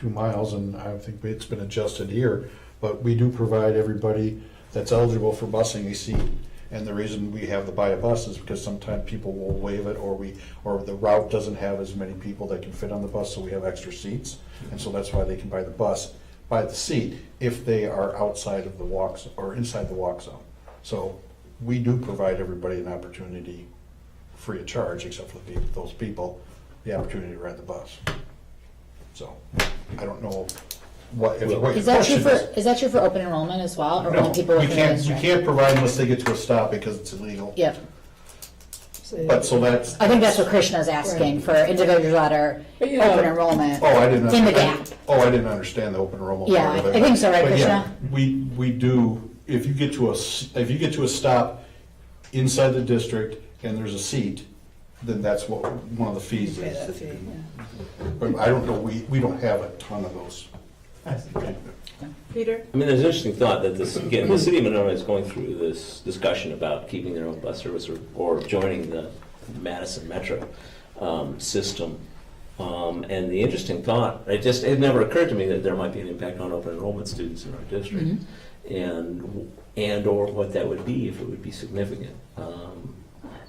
miles, and I think it's been adjusted here, but we do provide everybody that's eligible for busing a seat. And the reason we have the buy a bus is because sometimes people will waive it, or the route doesn't have as many people that can fit on the bus, so we have extra seats. And so that's why they can buy the seat if they are outside of the walk or inside the walk zone. So we do provide everybody an opportunity, free of charge, except for those people, the opportunity to ride the bus. So I don't know what your Is that true question is that true for open enrollment as well, or No, only people we within the can't, we district? can't provide unless they get to a stop because it's illegal. Yep. But so that's. I think that's what Krishna's asking, for individuals that are But, you know- open enrollment. Oh, I didn't. In the gap. Oh, I didn't understand the open enrollment. Yeah, part of it. I think so, right, But yeah, Krishna? we do, if you get to a stop inside the district and there's a seat, then that's what, one of the fees Pay that is. fee, yeah. But I don't know, we don't have a ton of those. Peter? I mean, there's an interesting thought that this, again, the city of Monona is going through this discussion about keeping their own bus service or joining the Madison Metro system. And the interesting thought, it never occurred to me that there might be an impact on open enrollment students in our district, and/or what that would be, if it would be significant.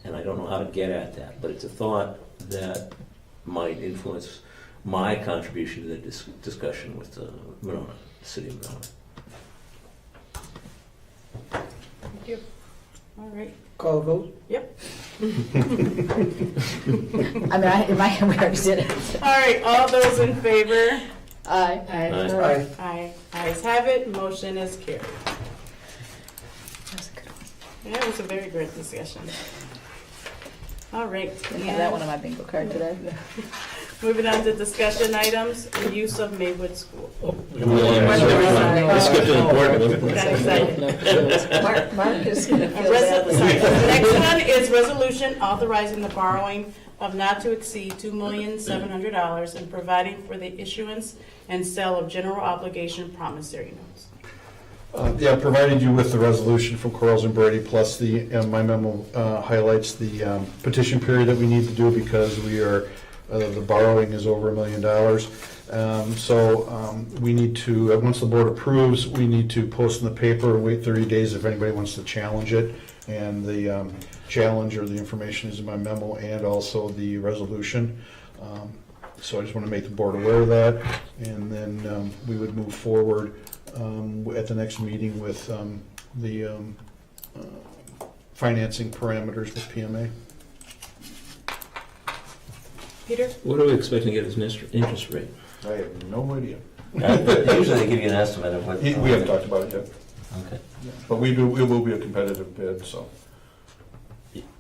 And I don't know how to get at that, but it's a thought that might influence my contribution to the discussion with Monona, the city of Monona. Thank you. All right. Call a vote? Yep. I mean, in my head, we already did it. All right, all those in favor? Aye. Aye. Aye. Ayes have it, motion is carried. That was a good one. Yeah, it was a very great discussion. All right. Didn't have that one on my bingo card today. Moving on to discussion items, use of Maywood School. I skipped an important one. Got excited. Mark is going to A feel badly. The next one is resolution authorizing the borrowing of not to exceed $2,700,000 and providing for the issuance and sale of general obligation promissory notes. Yeah, provided you with the resolution from Quarles and Brady, plus my memo highlights the petition period that we need to do because the borrowing is over $1 million. So we need to, once the board approves, we need to post in the paper and wait 30 days if anybody wants to challenge it. And the challenge or the information is in my memo and also the resolution. So I just want to make the board aware of that. And then we would move forward at the next meeting with the financing parameters with PMA. Peter? What are we expecting to get as an interest rate? I have no idea. Usually they give you an estimate of what. We haven't talked about it yet, Okay. but it will be a competitive bid, so.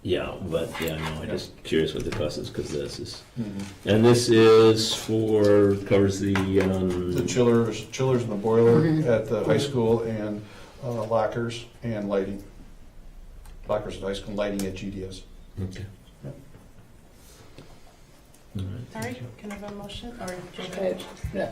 Yeah, but, no, I'm just curious what the cost is, because this is, and this is covers the, The chillers and the boiler at the high school and lockers and lighting. Lockers at high school, lighting at GDS. okay. All right, can I have a motion? Or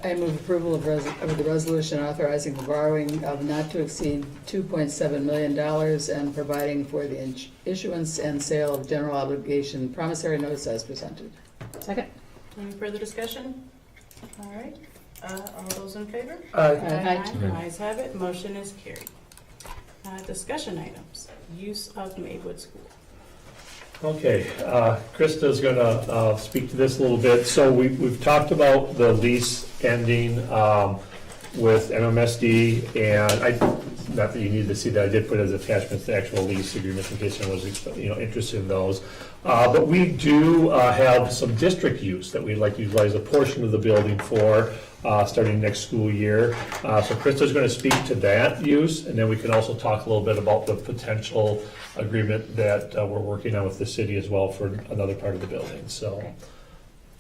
I move approval of the resolution authorizing the borrowing of not to exceed $2.7 million and providing for the issuance and sale of general obligation promissory notes as presented. Second. any further discussion? All right, all those in favor? Aye. Ayes have it, motion is carried. Discussion items, use of Maywood School. Okay, Krista's going to speak to this a little bit. So we've talked about the lease ending with MMSD, and not that you need to see that, I did put as attachments the actual lease agreements in case anyone was interested in those. But we do have some district use that we'd like to utilize a portion of the building for starting next school year. So Krista's going to speak to that use, and then we can also talk a little bit about the potential agreement that we're working on with the city as well for another part of the building, so.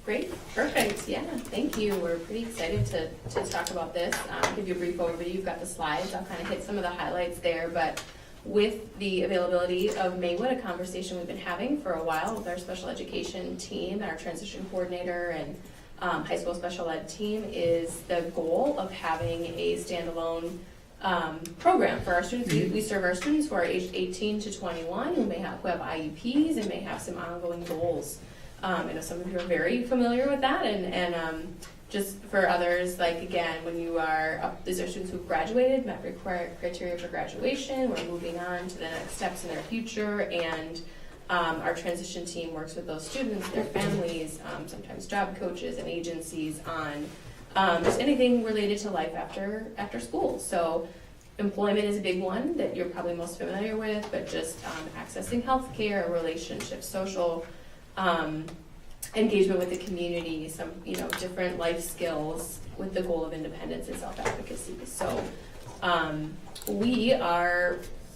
Great, perfect, yeah, thank you. We're pretty excited to talk about this. Give you a brief overview. You've got the slides. I'll kind of hit some of the highlights there, but with the availability of Maywood, a conversation we've been having for a while with our special education team, our transition coordinator and high school special ed team, is the goal of having a standalone program for our students. We serve our students who are aged 18 to 21 who have IEPs and may have some ongoing goals. I know some of you are very familiar with that, and just for others, like again, when you are these are students who've graduated, met required criteria for graduation, we're moving on to the next steps in their future, and our transition team works with those students, their families, sometimes job coaches and agencies on just anything related to life after school. So employment is a big one that you're probably most familiar with, but just accessing healthcare, relationships, social engagement with the community, some different life skills with the goal of independence and self-advocacy. So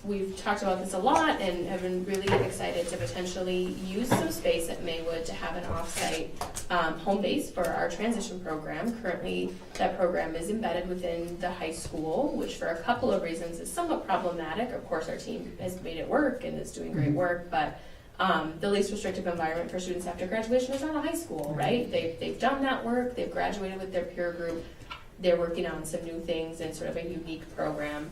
we've talked about this a lot and have been really excited to potentially use some space at Maywood to have an off-site home base for our transition program. Currently, that program is embedded within the high school, which for a couple of reasons is somewhat problematic. Of course, our team has made it work and is doing great work, but the least restrictive environment for students after graduation is not a high school, right? They've done that work, they've graduated with their peer group, they're working on some new things and sort of a unique program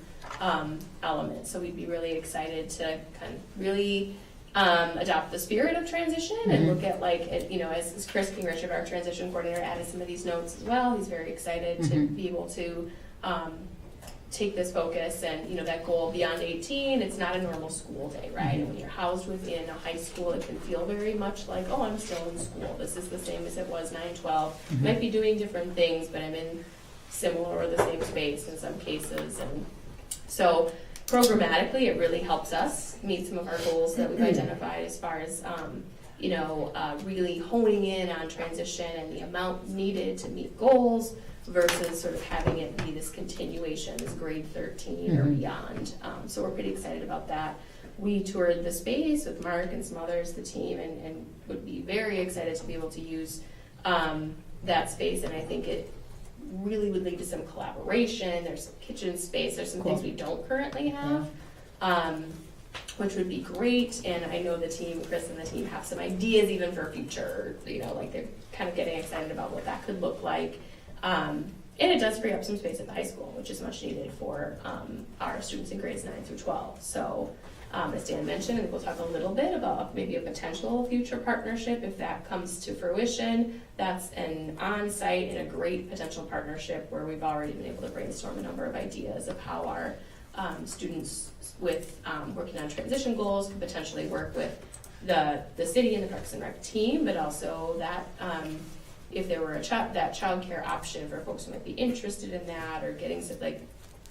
element. So we'd be really excited to kind of really adopt the spirit of transition and look at as Chris King Richard, our transition coordinator, added some of these notes as well. He's very excited to be able to take this focus and, that goal beyond 18, it's not a normal school day, right? And when you're housed within a high school, it can feel very much like, oh, I'm still in school. This is the same as it was 9-12. Might be doing different things, but I'm in similar or the same space in some cases. And so programmatically, it really helps us meet some of our goals that we've identified as far as, really honing in on transition and the amount needed to meet goals versus sort of having it be this continuation, this grade 13 or beyond. So we're pretty excited about that. We toured the space with Mark and some others, the team, and would be very excited to be able to use that space. And I think it really would lead to some collaboration. There's some kitchen space. There's some things we don't currently have, which would be great. And I know the team, Chris and the team, have some ideas even for future, they're kind of getting excited about what that could look like. And it does free up some space at the high school, which is much needed for our students in grades 9-12. So as Dan mentioned, I think we'll talk a little bit about maybe a potential future partnership if that comes to fruition. That's an on-site and a great potential partnership where we've already been able to brainstorm a number of ideas of how our students with working on transition goals could potentially work with the city and the Parks and Rec team, but also that if there were that childcare option for folks who might be interested in that, or getting some,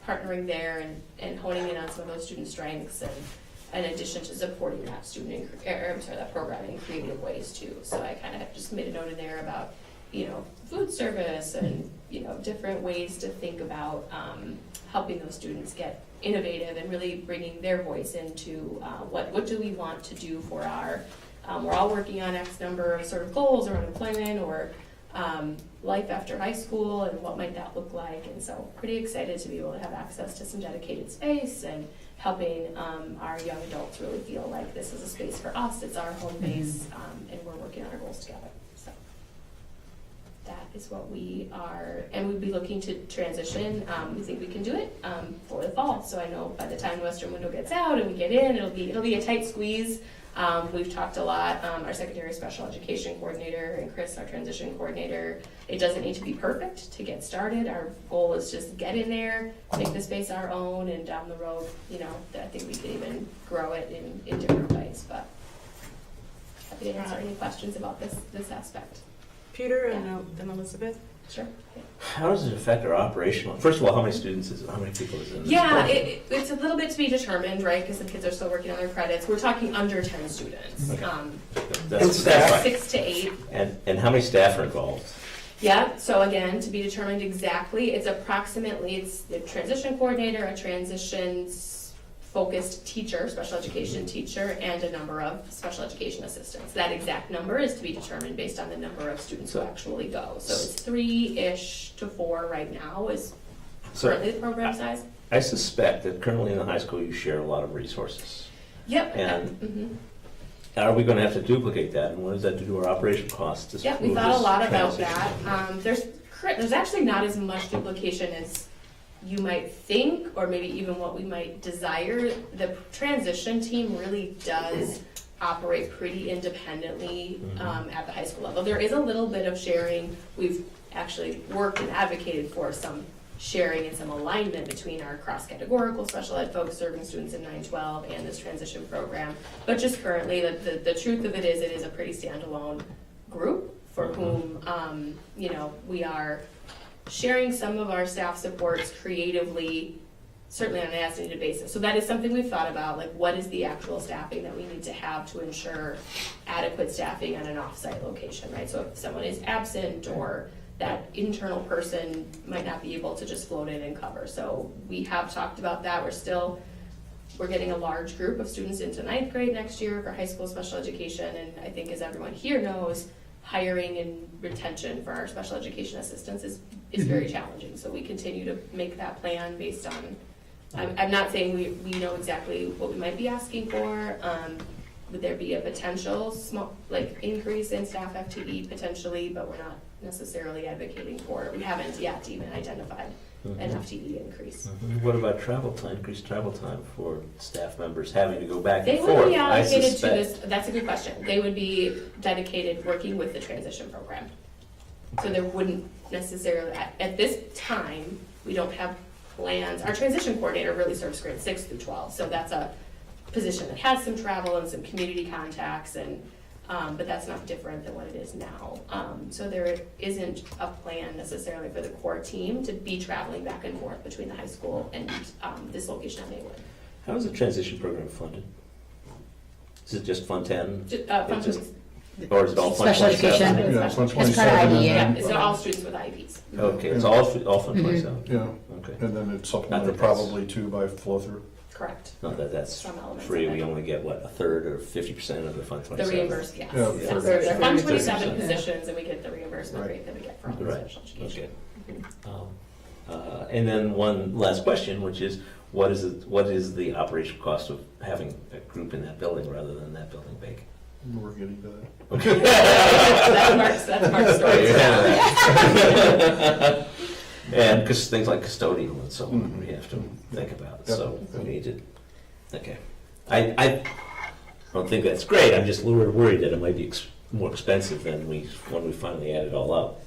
partnering there and honing in on some of those student strengths, and in addition to supporting that that program in creative ways too. So I kind of have just made a note in there about, food service and, different ways to think about helping those students get innovative and really bringing their voice into what do we want to do for our, we're all working on X number of sort of goals around employment or life after high school, and what might that look like. And so pretty excited to be able to have access to some dedicated space and helping our young adults really feel like this is a space for us, it's our home base, and we're working on our goals together. So that is what we are, and we'd be looking to transition. We think we can do it for the fall. So I know by the time the Western window gets out and we get in, it'll be a tight squeeze. We've talked a lot, our secondary special education coordinator and Chris, our transition coordinator. It doesn't need to be perfect to get started. Our goal is just get in there, make the space our own, and down the road, I think we can even grow it in different ways. But happy to answer any questions about this aspect. Peter and then Elizabeth. Sure. How does it affect our operational? First of all, how many students is it? How many people is in this? Yeah, it's a little bit to be determined, right? Because the kids are still working on their credits. We're talking under 10 students. Okay. That's fine. 6 to 8. And how many staff are involved? Yeah, so again, to be determined exactly, it's the transition coordinator, a transitions-focused teacher, special education teacher, and a number of special education assistants. That exact number is to be determined based on the number of students who actually go. So it's 3-ish to 4 right now is currently the program size. I suspect that currently in the high school you share a lot of resources. Yep. And are we going to have to duplicate that? And what does that do to our operational costs? Yeah, we thought a lot about that. There's actually not as much duplication as you might think, or maybe even what we might desire. The transition team really does operate pretty independently at the high school level. There is a little bit of sharing. We've actually worked and advocated for some sharing and some alignment between our cross-categorical special ed folks serving students in 9-12 and this transition program. But just currently, the truth of it is a pretty standalone group for whom, we are sharing some of our staff supports creatively, certainly on an as-needed basis. So that is something we've thought about, like what is the actual staffing that we need to have to ensure adequate staffing on an off-site location, right? So if someone is absent or that internal person might not be able to just float in and cover. So we have talked about that. We're getting a large group of students into 9th grade next year for high school special education, and I think as everyone here knows, hiring and retention for our special education assistants is very challenging. So we continue to make that plan based on, I'm not saying we know exactly what we might be asking for. Would there be a potential small increase in staff FTE potentially, but we're not necessarily advocating for it. We haven't yet even identified an FTE increase. What about travel time, increased travel time for staff members having to go back They and would forth? be I allocated to suspect. this, that's a good question. They would be dedicated working with the transition program. So there wouldn't necessarily, at this time, we don't have plans. Our transition coordinator really serves grade 6 through 12, so that's a position that has some travel and some community contacts, and but that's not different than what it is now. So there isn't a plan necessarily for the core team to be traveling back and forth between the high school and this location on Maywood. How is the transition program funded? Is it just Fund 10? Fund just- 27. Or is it all Fund Special 27? education. Yeah, it's on It's part of 27. IDEA. Yeah, it's all students with IEPs. Okay, it's all Fund Mhm. 27? Yeah, Okay. and then it's Not supplemented that that's- probably too by flow-through. Correct. Not that that's Some elements free, of we it. only get, what, a third or 50% of the Fund The 27? reimbursed, yes. Yeah, Yes. for- They're for- Fund for- 27 yeah. positions, and we get the reimbursement Right. rate that we get from Right, special education. okay. And then one last question, which is, what is the operational cost of having a group in that building rather than that building vacant? We're getting to that. That's Mark's story. And because things like custodial and so on, Mhm. we have to think about, Yep. so we need to, okay. I don't think that's great, I'm just a little worried that it might be more expensive than when we finally add it all up.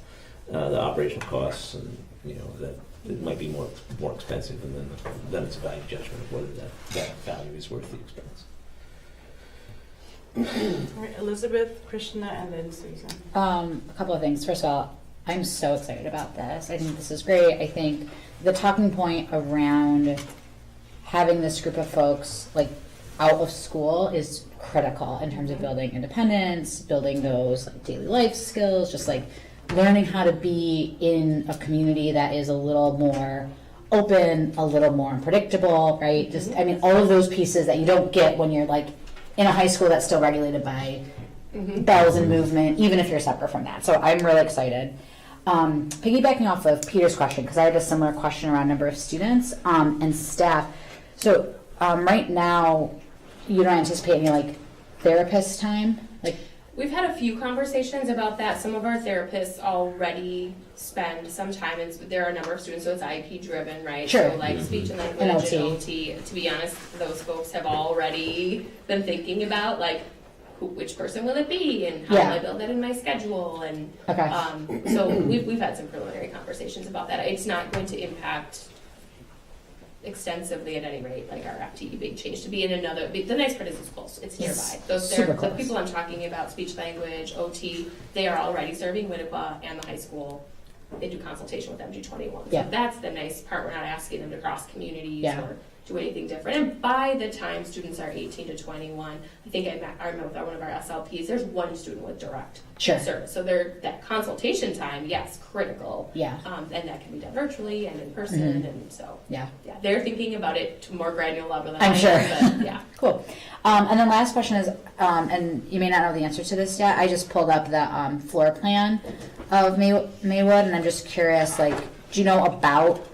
The operational costs and, that it might be more expensive, and then it's a value judgment of whether that value is worth the expense. All right, Elizabeth, Krishna, and then Susan. A couple of things. First of all, I'm so excited about this. I think this is great. I think the talking point around having this group of folks like out of school is critical in terms of building independence, building those like, daily life skills, just like learning how to be in a community that is a little more open, a little more unpredictable, right? Just, I mean, all of those pieces that you don't get when you're like in a high school that's still regulated by bells and movement, even if you're separate from that. So I'm really excited. Piggybacking off of Peter's question, because I had a similar question around number of students and staff. So right now, you don't anticipate any like therapist time? Like, We've had a few conversations about that. Some of our therapists already spend some time, and there are a number of students, so it's IEP driven, right? Sure. So like speech and language And and OT. OT. To be honest, those folks have already been thinking about like which person will it be and how Yeah. will I build that in my schedule, and okay. so we've had some preliminary conversations about that. It's not going to impact extensively at any rate, like our FTE big change to be in another, the nice part is it's close, it's nearby. Those super the close. people I'm talking about, speech language, OT, they are already serving Winnequa and the high school. They do consultation with MG21. Yeah. So that's the nice part, we're not asking them to cross communities Yeah. or do anything different. And by the time students are 18 to 21, I think I remember with one of our SLPs, there's one student with direct Sure. service. So that consultation time, yes, critical. Yeah. And that can be done virtually and in person, Mhm. and so, Yeah. yeah, they're thinking about it to more granular level than I'm I sure. am, but yeah. Cool. And then last question is, and you may not know the answer to this yet, I just pulled up the floor plan of Maywood, and I'm just curious, like, do you know about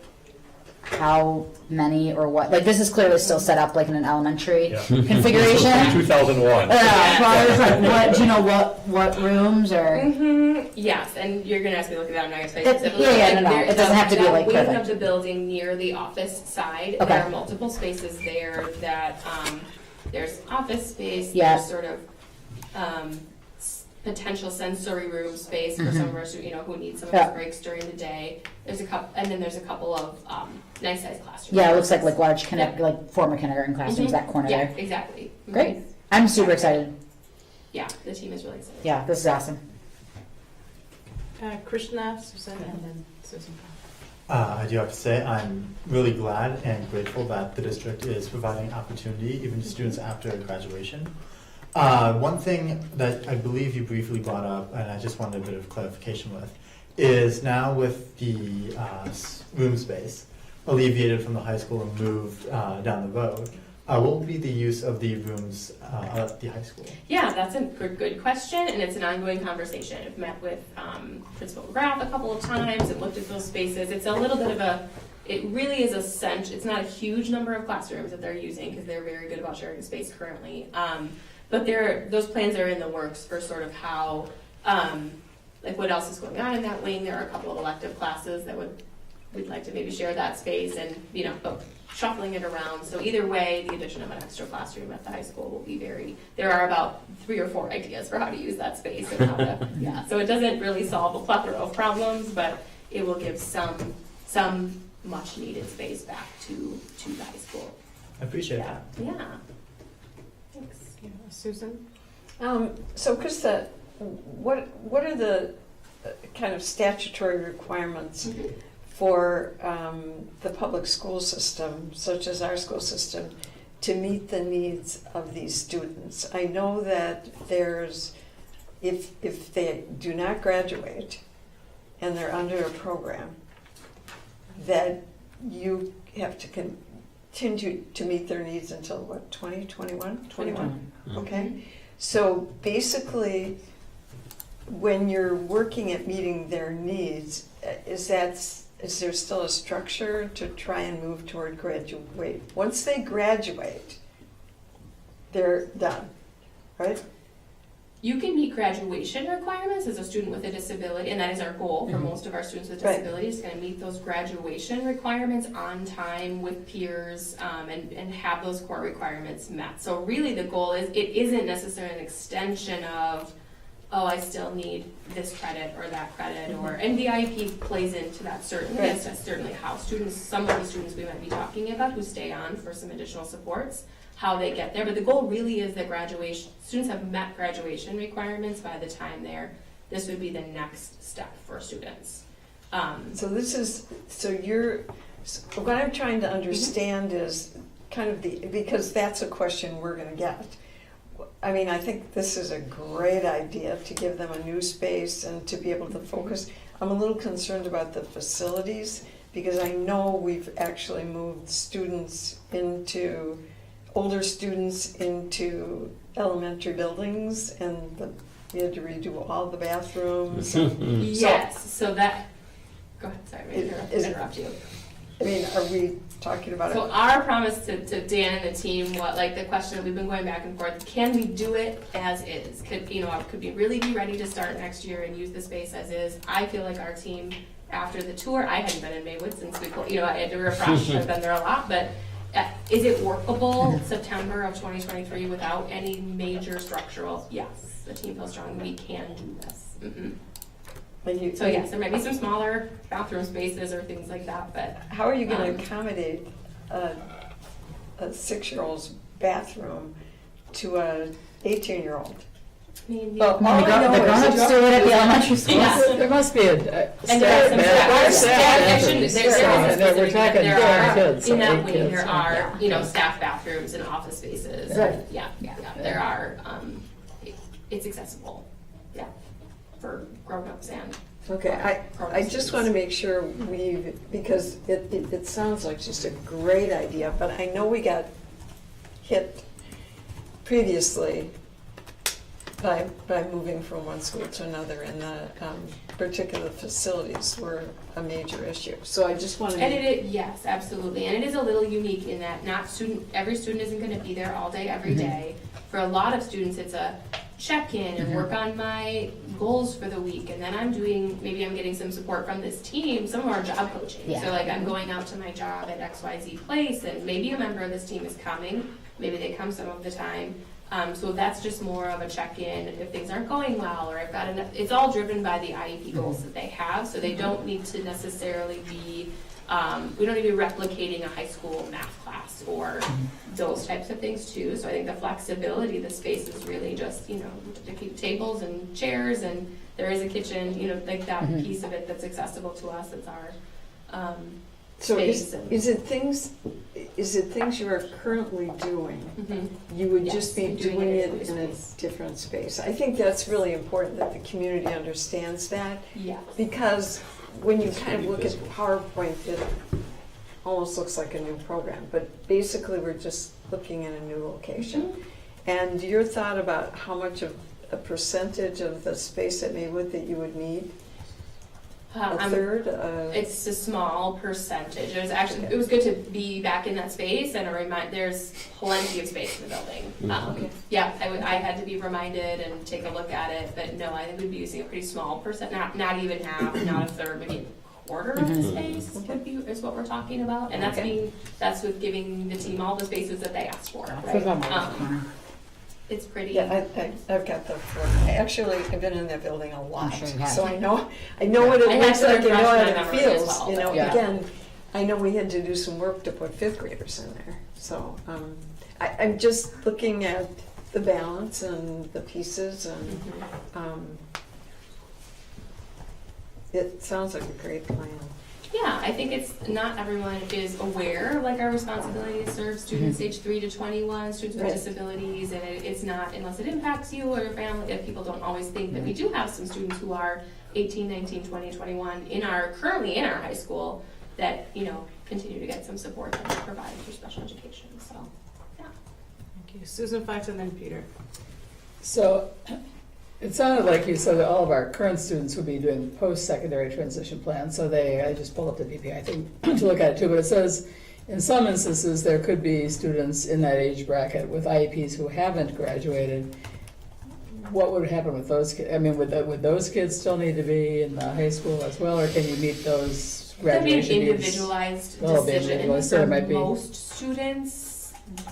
how many or what, like, this is clearly still set up like in an elementary Yeah. configuration? 2001. Yeah, well, I was like, what, do you know what rooms or? Yes, and you're gonna ask me to look at that, I'm not gonna say It- specifically. yeah, no, There- it doesn't have to be, the like, wing perfect. of the building near the office side, Okay. there are multiple spaces there that, there's office space, Yeah. there's sort of, potential sensory room space for some of our students, who need some of Yeah. those breaks during the day. There's a couple, and then there's a couple of, nice sized classrooms. Yeah, it looks like large like former kindergarten classrooms, Mhm. that corner Yeah, there. exactly. Mhm. Great. I'm super excited. Yeah, the team is really excited. Yeah, this is awesome. Krishna, Susan, and then Susan. I do have to say, I'm really glad and grateful that the district is providing opportunity even to students after graduation. One thing that I believe you briefly brought up, and I just wanted a bit of clarification with, is now with the room space alleviated from the high school and moved down the road, what will be the use of the rooms at the high school? Yeah, that's a good question, and it's an ongoing conversation. I've met with Principal McGrath a couple of times and looked at those spaces. It's a little bit of it really is it's not a huge number of classrooms that they're using because they're very good about sharing space currently. But those plans are in the works for sort of how, like what else is going on in that wing. There are a couple of elective classes that would we'd like to maybe share that space and, but shuffling it around. So either way, the addition of an extra classroom at the high school will be there are about 3 or 4 ideas for how to use that space and how to, so it doesn't really solve a plethora of problems, but it will give some much needed space back to the high school. I appreciate that. Yeah. Thanks. Susan? So Krista, what are the kind of statutory requirements for the public school system, such as our school system, to meet the needs of these students? I know that if they do not graduate and they're under a program, that you have to continue to meet their needs until what, 2021? 21. Okay. So basically, when you're working at meeting their needs, is there still a structure to try and move toward graduate? Once they graduate, they're done, right? You can meet graduation requirements as a student with a disability, and that is our goal for most of our students with Right. disabilities, going to meet those graduation requirements on time with peers, and have those core requirements met. So really the goal is, it isn't necessarily an extension of, oh, I still need this credit or that credit, and the IEP plays into that certainly. Right. That's certainly how some of the students we might be talking about who stay on for some additional supports, how they get there. But the goal really is that students have met graduation requirements by the time this would be the next step for students. So what I'm trying to understand is kind of because that's a question we're gonna get. I mean, I think this is a great idea to give them a new space and to be able to focus. I'm a little concerned about the facilities, because I know we've actually moved older students into elementary buildings, and we had to redo all the bathrooms. Yes, so that, go ahead, sorry, I interrupt you. I mean, are we talking about So it? our promise to Dan and the team, the question that we've been going back and forth, can we do it as is? Could we really be ready to start next year and use the space as is? I feel like our team, after the tour, I hadn't been in Maywood since I had to refresh, I've been there a lot, but is it workable September of 2023 without any major structural? Yes, the team feels strong, we can do this. So yes, there might be some smaller bathroom spaces or things like that, but. How are you going to accommodate a 6-year-old's bathroom to a 18-year-old? I mean, Well, The grown-ups do it at the elementary schools. Yeah. There must be a And there are some we're talking there are, kids, in that eight way, kids. there are, staff bathrooms and office spaces. Right. Yeah, there are, it's accessible, for grown-ups and. Okay, I just want to make sure because it sounds like just a great idea, but I know we got hit previously by moving from one school to another, and the particular facilities were a major issue. So I just want to. And yes, absolutely, and it is a little unique in that every student isn't going to be there all day, every day. For a lot of students, it's a check-in and work on my goals for the week, and then maybe I'm getting some support from this team. Some of our job coaching, Yeah. so I'm going out to my job at XYZ place, and maybe a member of this team is coming. Maybe they come some of the time. So that's just more of a check-in if things aren't going well, or I've got enough. It's all driven by the IEP goals that they have, so they don't need to necessarily be. We don't need to be replicating a high school math class or those types of things too. So I think the flexibility, the space is really just, to keep tables and chairs, and there is a kitchen, like that piece of it that's accessible to us. It's our So space. is it things you are currently doing? You would Yes, just be doing doing it it in in a a space. different space. I think that's really important that the community understands that, Yeah. because when you kind of look at PowerPoint, it almost looks like a new program, but basically we're just looking at a new location. And your thought about how much of a percentage of the space at Maywood that you would need? A third? It's a small percentage. It was good to be back in that space and there's plenty of space in the building. Okay. Yeah, I had to be reminded and take a look at it, but no, I think we'd be using a pretty small percent, not even half, not a third, maybe quarter of the space is what we're talking about. And Okay. that's with giving the team all the spaces that they asked for, I right? forgot about the corner. It's pretty. Yeah, I've got the floor. I've been in that building a lot, sure you have. so I know what it I had looks some like, I know how freshmen it memory as feels, well, you know, Yeah. again, I know we had to do some work to put fifth graders in there, so, I'm just looking at the balance and the pieces and, it sounds like a great plan. Yeah, I think it's, not everyone is aware of like our responsibility to serve students age 3 to 21, students with Right. disabilities, and it's not, unless it impacts you or your family, if people don't always think that we do have some students who are 18, 19, 20, 21 currently in our high school that, continue to get some support that we provide for special education, so, yeah. Thank you. Susan Fox and then Peter. So it sounded like you said that all of our current students would be doing post-secondary transition plans. So I just pulled up the DPI thing to look at it too, but it says in some instances there could be students in that age bracket with IEPs who haven't graduated. What would happen with those kids? I mean, would those kids still need to be in the high school as well, or can you meet those That'd be an graduation needs? individualized Oh, be decision individualized, so it for might be- most students.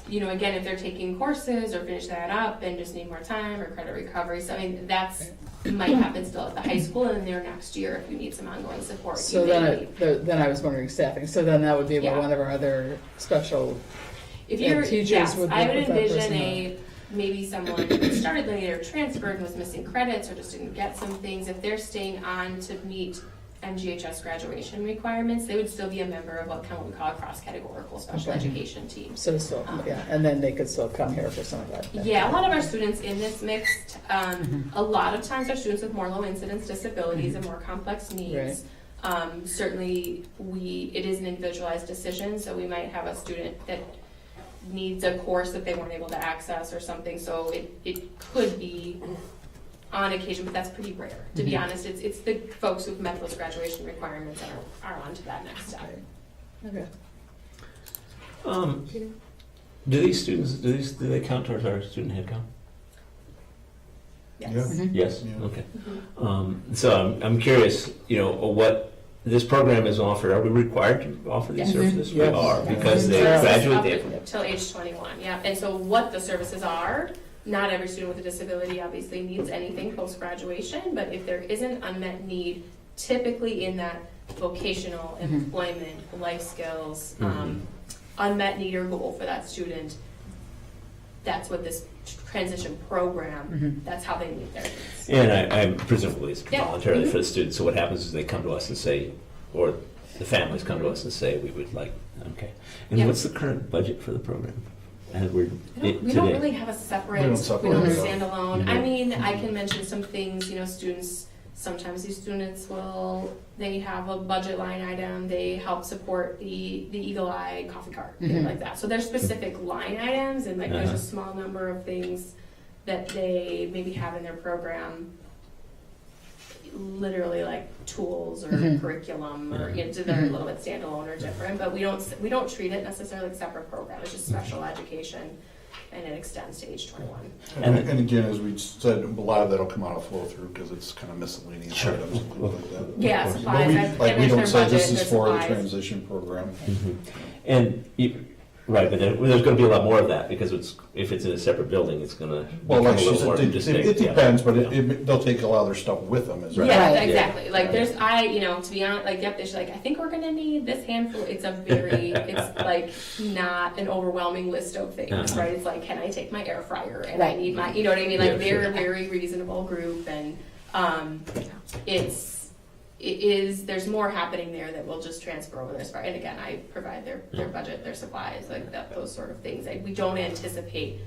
Again, if they're taking courses or finish that up and just need more time or credit recovery, so I mean, might happen still at the high school and their next year if you need some ongoing support. So you may need- then I was wondering staffing. So then that would be Yeah. one of our other special. If Yeah, you're, teachers yes, would I work would with that envision maybe someone who started late or transferred and was missing credits or just didn't get some things, if they're staying on to meet MGHS graduation requirements, they would still be a member of what we call a cross-categorical special Okay. education team. So still, yeah, and then they could still come here for some of that. Yeah, a lot of our students in this mixed, a lot of times are students with more low incidence disabilities and more complex needs. Certainly, it is an individualized decision, so we might have a student that needs a course that they weren't able to access or something, so it could be on occasion, but that's pretty rare. To be honest, it's the folks who've met those graduation requirements that are on to that next step. Okay. Do these students, do they count towards our student head count? Yes. Yeah. Yes, Yeah. okay. So I'm curious, what this program is offered, are we required to offer these Yes. services? We Yes. are, because they Yes. graduate, Up till age 21, yeah. And so what the services are, not every student with a disability obviously needs anything post-graduation, but if there is an unmet need, typically in that vocational, employment, life skills, unmet need or goal for that student, that's what this transition program, that's how they meet their needs. and I presumably it's Yeah. voluntarily for the students, so what happens is they come to us and say, or the families come to us and say, we would like, okay. And Yeah. what's the current budget for the program? And we We don't really have a separate, We don't we separate don't it. standalone. I mean, I can mention some things, students, sometimes these students they have a budget line item, they help support the Eagle Eye coffee cart, things like that. So there's specific line items and there's a small number of things that they maybe have in their program, literally like tools or curriculum or, so they're a little bit standalone or different, but we don't treat it necessarily like a separate program. It's just special education and it extends to age 21. And again, as we said, a lot of that'll come out of flow through because it's kind of miscellaneous Sure. items and things like that. Yeah, But supplies. we, I've like, we managed don't their say this budget, is for the their supplies. transition program. And, right, but there's gonna be a lot more of that, because if it's in a separate building, it's gonna Well, become like a she little more said, distinct. it yeah. depends, but Yeah. they'll take a lot of their stuff with them as well. Yeah, Right. exactly. Like there's, to be honest, like, yep, they're like, I think we're gonna need this handful. It's it's like not an overwhelming list of things, right? It's like, can I take my air fryer and I Right. need my, you know what I mean? Like Yeah, they're sure. a very reasonable group and, there's more happening there that will just transfer over this part. And again, I provide their budget, their supplies, like that, those sort of things. We don't anticipate,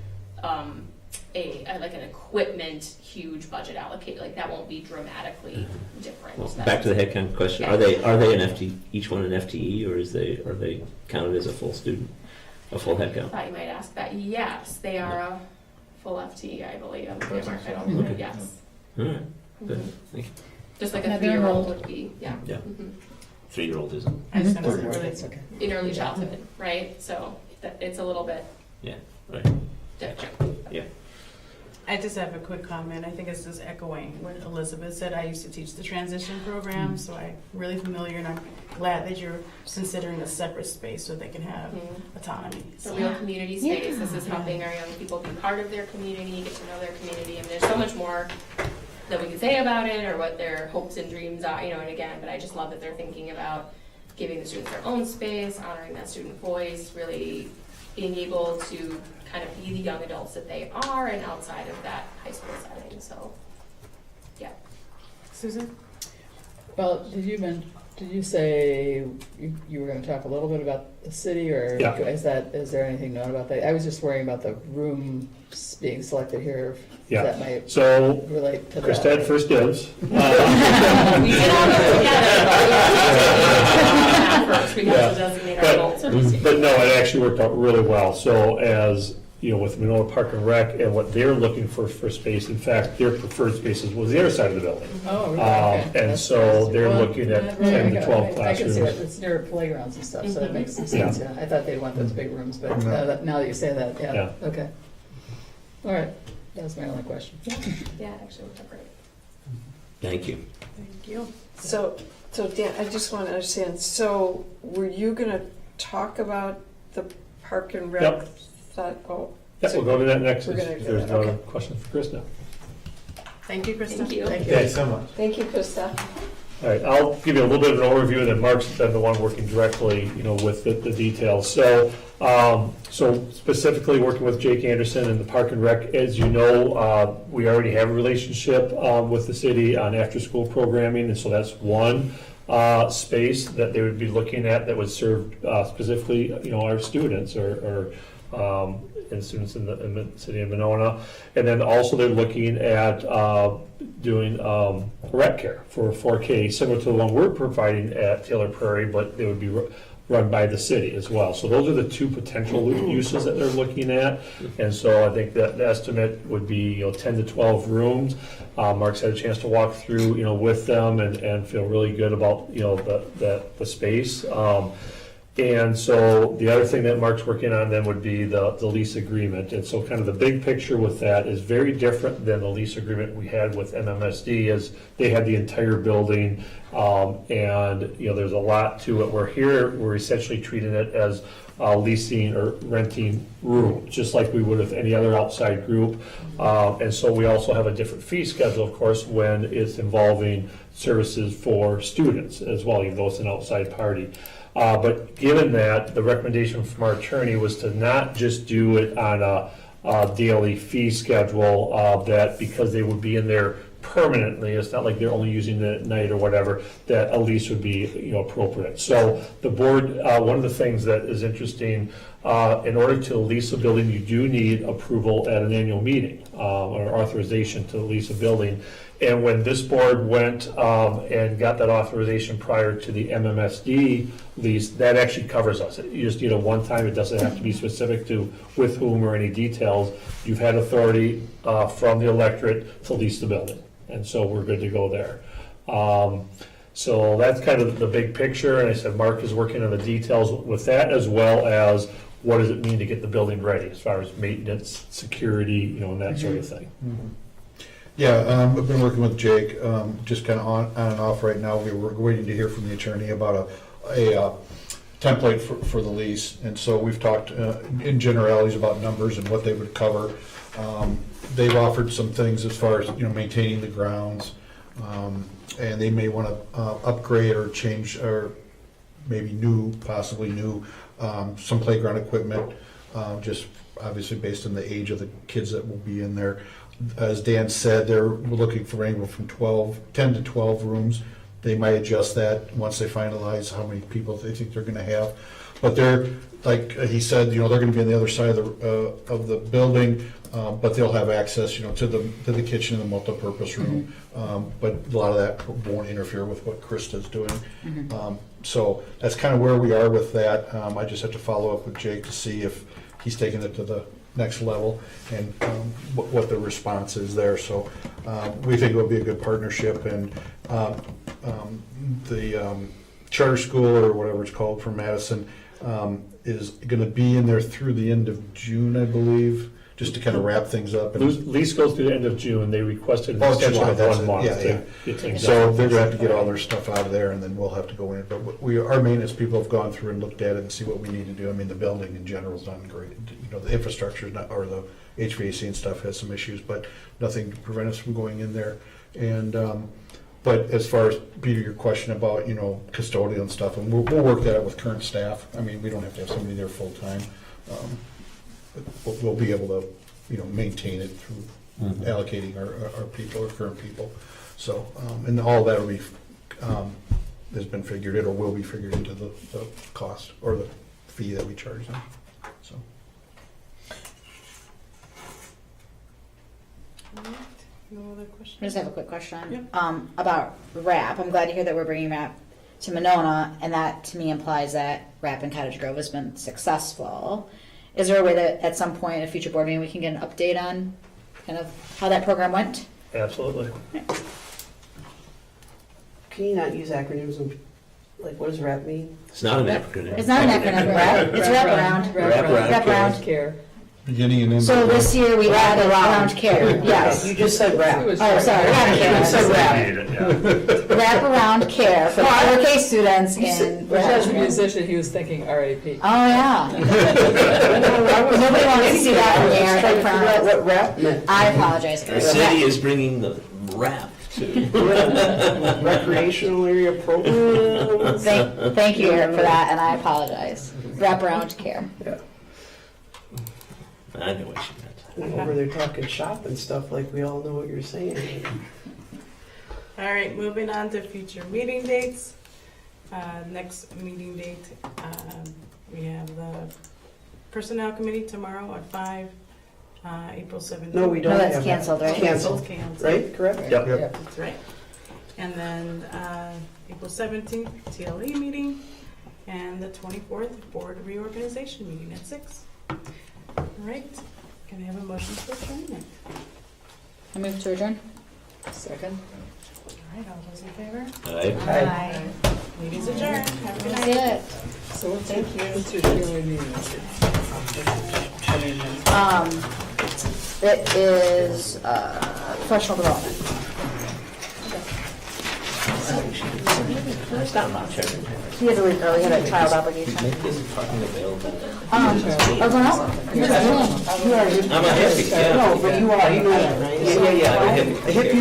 an equipment huge budget allocate, like that won't be dramatically different. Well, back to the headcount question, are they an FTE, each one an FTE, or are they counted as a full student, a full headcount? Thought you might ask that. Yes, they are a full FTE, I believe. I don't Okay. yes. All right, good, Mhm. thank you. Just like a Another 3-year-old enrolled. would be, yeah. Yeah. Mhm. 3-year-old isn't, I just gonna say early. That's okay. In early childhood, right? So it's a little bit right. different. Yeah. I just have a quick comment. I think it's just echoing what Elizabeth said. I used to teach the transition program, so I'm really familiar, and I'm glad that you're considering a separate space so they can have autonomy. It's a real community space. This is helping our young people be part of their community, get to know their community, and there's so much more that we can say about it or what their hopes and dreams are, and again, but I just love that they're thinking about giving the students their own space, honoring that student voice, really being able to kind of be the young adults that they are and outside of that high school setting, so, yeah. Susan? Well, did you say you were gonna talk a little bit about the city, or Yeah. is there anything known about that? I was just worrying about the rooms being selected here, Yeah. that might So relate to that. Krista had first dibs. We did all work together, but we have to take that first. We have to designate our goals. But no, it actually worked out really well. So as, with Monona Park and Rec and what they're looking for space, in fact, their preferred spaces was the other side of the building. Oh, really? Okay. And That's so interesting. they're Well, looking at yeah, 10 to 12 I can see classrooms. it, it's near playgrounds and stuff, so that makes some sense, yeah. I thought they'd want those big rooms, but now that you say that, yeah, okay. All right, that was my only question. Yeah, it actually worked out great. Thank you. Thank you. So Dan, I just want to understand, so were you going to talk about the Park and Rec? Yep. Yeah, we'll go to that next. We're gonna If do there's that, no okay. question for Krista. Thank you, Krista. Thank you. Thank you. Thanks so much. Thank you, Krista. All right, I'll give you a little bit of an overview, and then Mark's been the one working directly, with the details. So specifically working with Jake Anderson and the Park and Rec, as you know, we already have a relationship with the city on after-school programming, and so that's one space that they would be looking at that would serve specifically, our students and students in the city of Monona. And then also they're looking at doing rec care for 4K, similar to the one we're providing at Taylor Prairie, but they would be run by the city as well. So those are the two potential uses that they're looking at. And so I think that the estimate would be 10 to 12 rooms. Mark's had a chance to walk through with them and feel really good about the space. And so the other thing that Mark's working on then would be the lease agreement. And so kind of the big picture with that is very different than the lease agreement we had with MMSD, as they had the entire building. And there's a lot to it. We're essentially treating it as leasing or renting rooms, just like we would with any other outside group. And so we also have a different fee schedule, of course, when it's involving services for students as well, even though it's an outside party. But given that, the recommendation from our attorney was to not just do it on a daily fee schedule, that because they would be in there permanently, it's not like they're only using it at night or whatever, that a lease would be appropriate. So the board, one of the things that is interesting, in order to lease a building, you do need approval at an annual meeting, or authorization to lease a building. And when this board went and got that authorization prior to the MMSD lease, that actually covers us. You just need a one-time, it doesn't have to be specific to with whom or any details. You've had authority from the electorate to lease the building, and so we're good to go there. So that's kind of the big picture, and I said Mark is working on the details with that, as well as what does it mean to get the building ready, as far as maintenance, security, and that sort of thing. Yeah, I've been working with Jake, just kind of on and off right now. We were waiting to hear from the attorney about a template for the lease. And so we've talked in generalities about numbers and what they would cover. They've offered some things as far as, maintaining the grounds. And they may want to upgrade or change, or maybe possibly new, some playground equipment, just obviously based on the age of the kids that will be in there. As Dan said, they're looking for anywhere from 10 to 12 rooms. They might adjust that once they finalize how many people they think they're going to have. But they're, like he said, they're going to be on the other side of the building, but they'll have access, to the kitchen and the multipurpose room. But a lot of that won't interfere with what Krista's doing. So that's kind of where we are with that. I just have to follow up with Jake to see if he's taking it to the next level and what the response is there. So we think it will be a good partnership, and the charter school, or whatever it's called, from Madison, is going to be in there through the end of June, I believe, just to kind of wrap things up. And Lease goes through the end of June, they requested an Oh, extension July, of that's 1 it. month Yeah, to yeah. get things so done. they're gonna have to get all their stuff out of there, and then we'll have to go in. But our maintenance people have gone through and looked at it and see what we need to do. I mean, the building in general is done great. You know, the infrastructure is not, or the HVAC and stuff has some issues, but nothing to prevent us from going in there. And, but as far as, Peter, your question about, you know, custodial and stuff, and we'll work that out with current staff. I mean, we don't have to have somebody there full-time. But we'll be able to, you know, maintain it through allocating our people, our current people. So, and all that will be, has been figured, it or will be figured into the cost or the fee that we charge them, so. No other I questions? just have a quick question. Yep. About RAP. I'm glad to hear that we're bringing RAP to Monona, and that to me implies that RAP in Cottage Grove has been successful. Is there a way that at some point, at a future board meeting, we can get an update on kind of how that program went? Absolutely. Can you not use acronyms? Like, what does RAP mean? It's not an acronym. It's not an acronym, RAP. It's wraparound. Wraparound. Care. Beginning and end. So this year we added around care. Yes. You just said RAP. Oh, sorry, around care. You said RAP. Need it, yeah. Wrap around care for lowercase students in. Well, as a musician, he was thinking RAP. Oh, yeah. Nobody wants to see that in the air, I Trying to figure out promise. what RAP meant. I apologize. The city is bringing the rap to. Recreational area programs. Thank you, Eric, for that, and I apologize. Wrap around care. Yeah. I know what she meant. I'm over there talking shop and stuff like we all know what you're saying. All right, moving on to future meeting dates. Next meeting date, we have the Personnel Committee tomorrow at 5, April 17th. No, we don't No, have that's that. canceled, right? Canceled, Canceled. right? Correct? Yep. Yep. That's right. And then April 17th, TLE meeting, and the 24th, Board Reorganization meeting at 6. All right, can I have a motion to adjourn? I move to adjourn. Second. All right, all those in favor? Aye. Meeting's adjourned. Have a good That's night. it. So what's your yearly meeting? It is professional development. It's not much. He had to leave early, he had a child obligation. Make this fucking available. Everyone else? I'm a hippie, yeah. No, but you are, you know that, right? Yeah, yeah, yeah. A hippie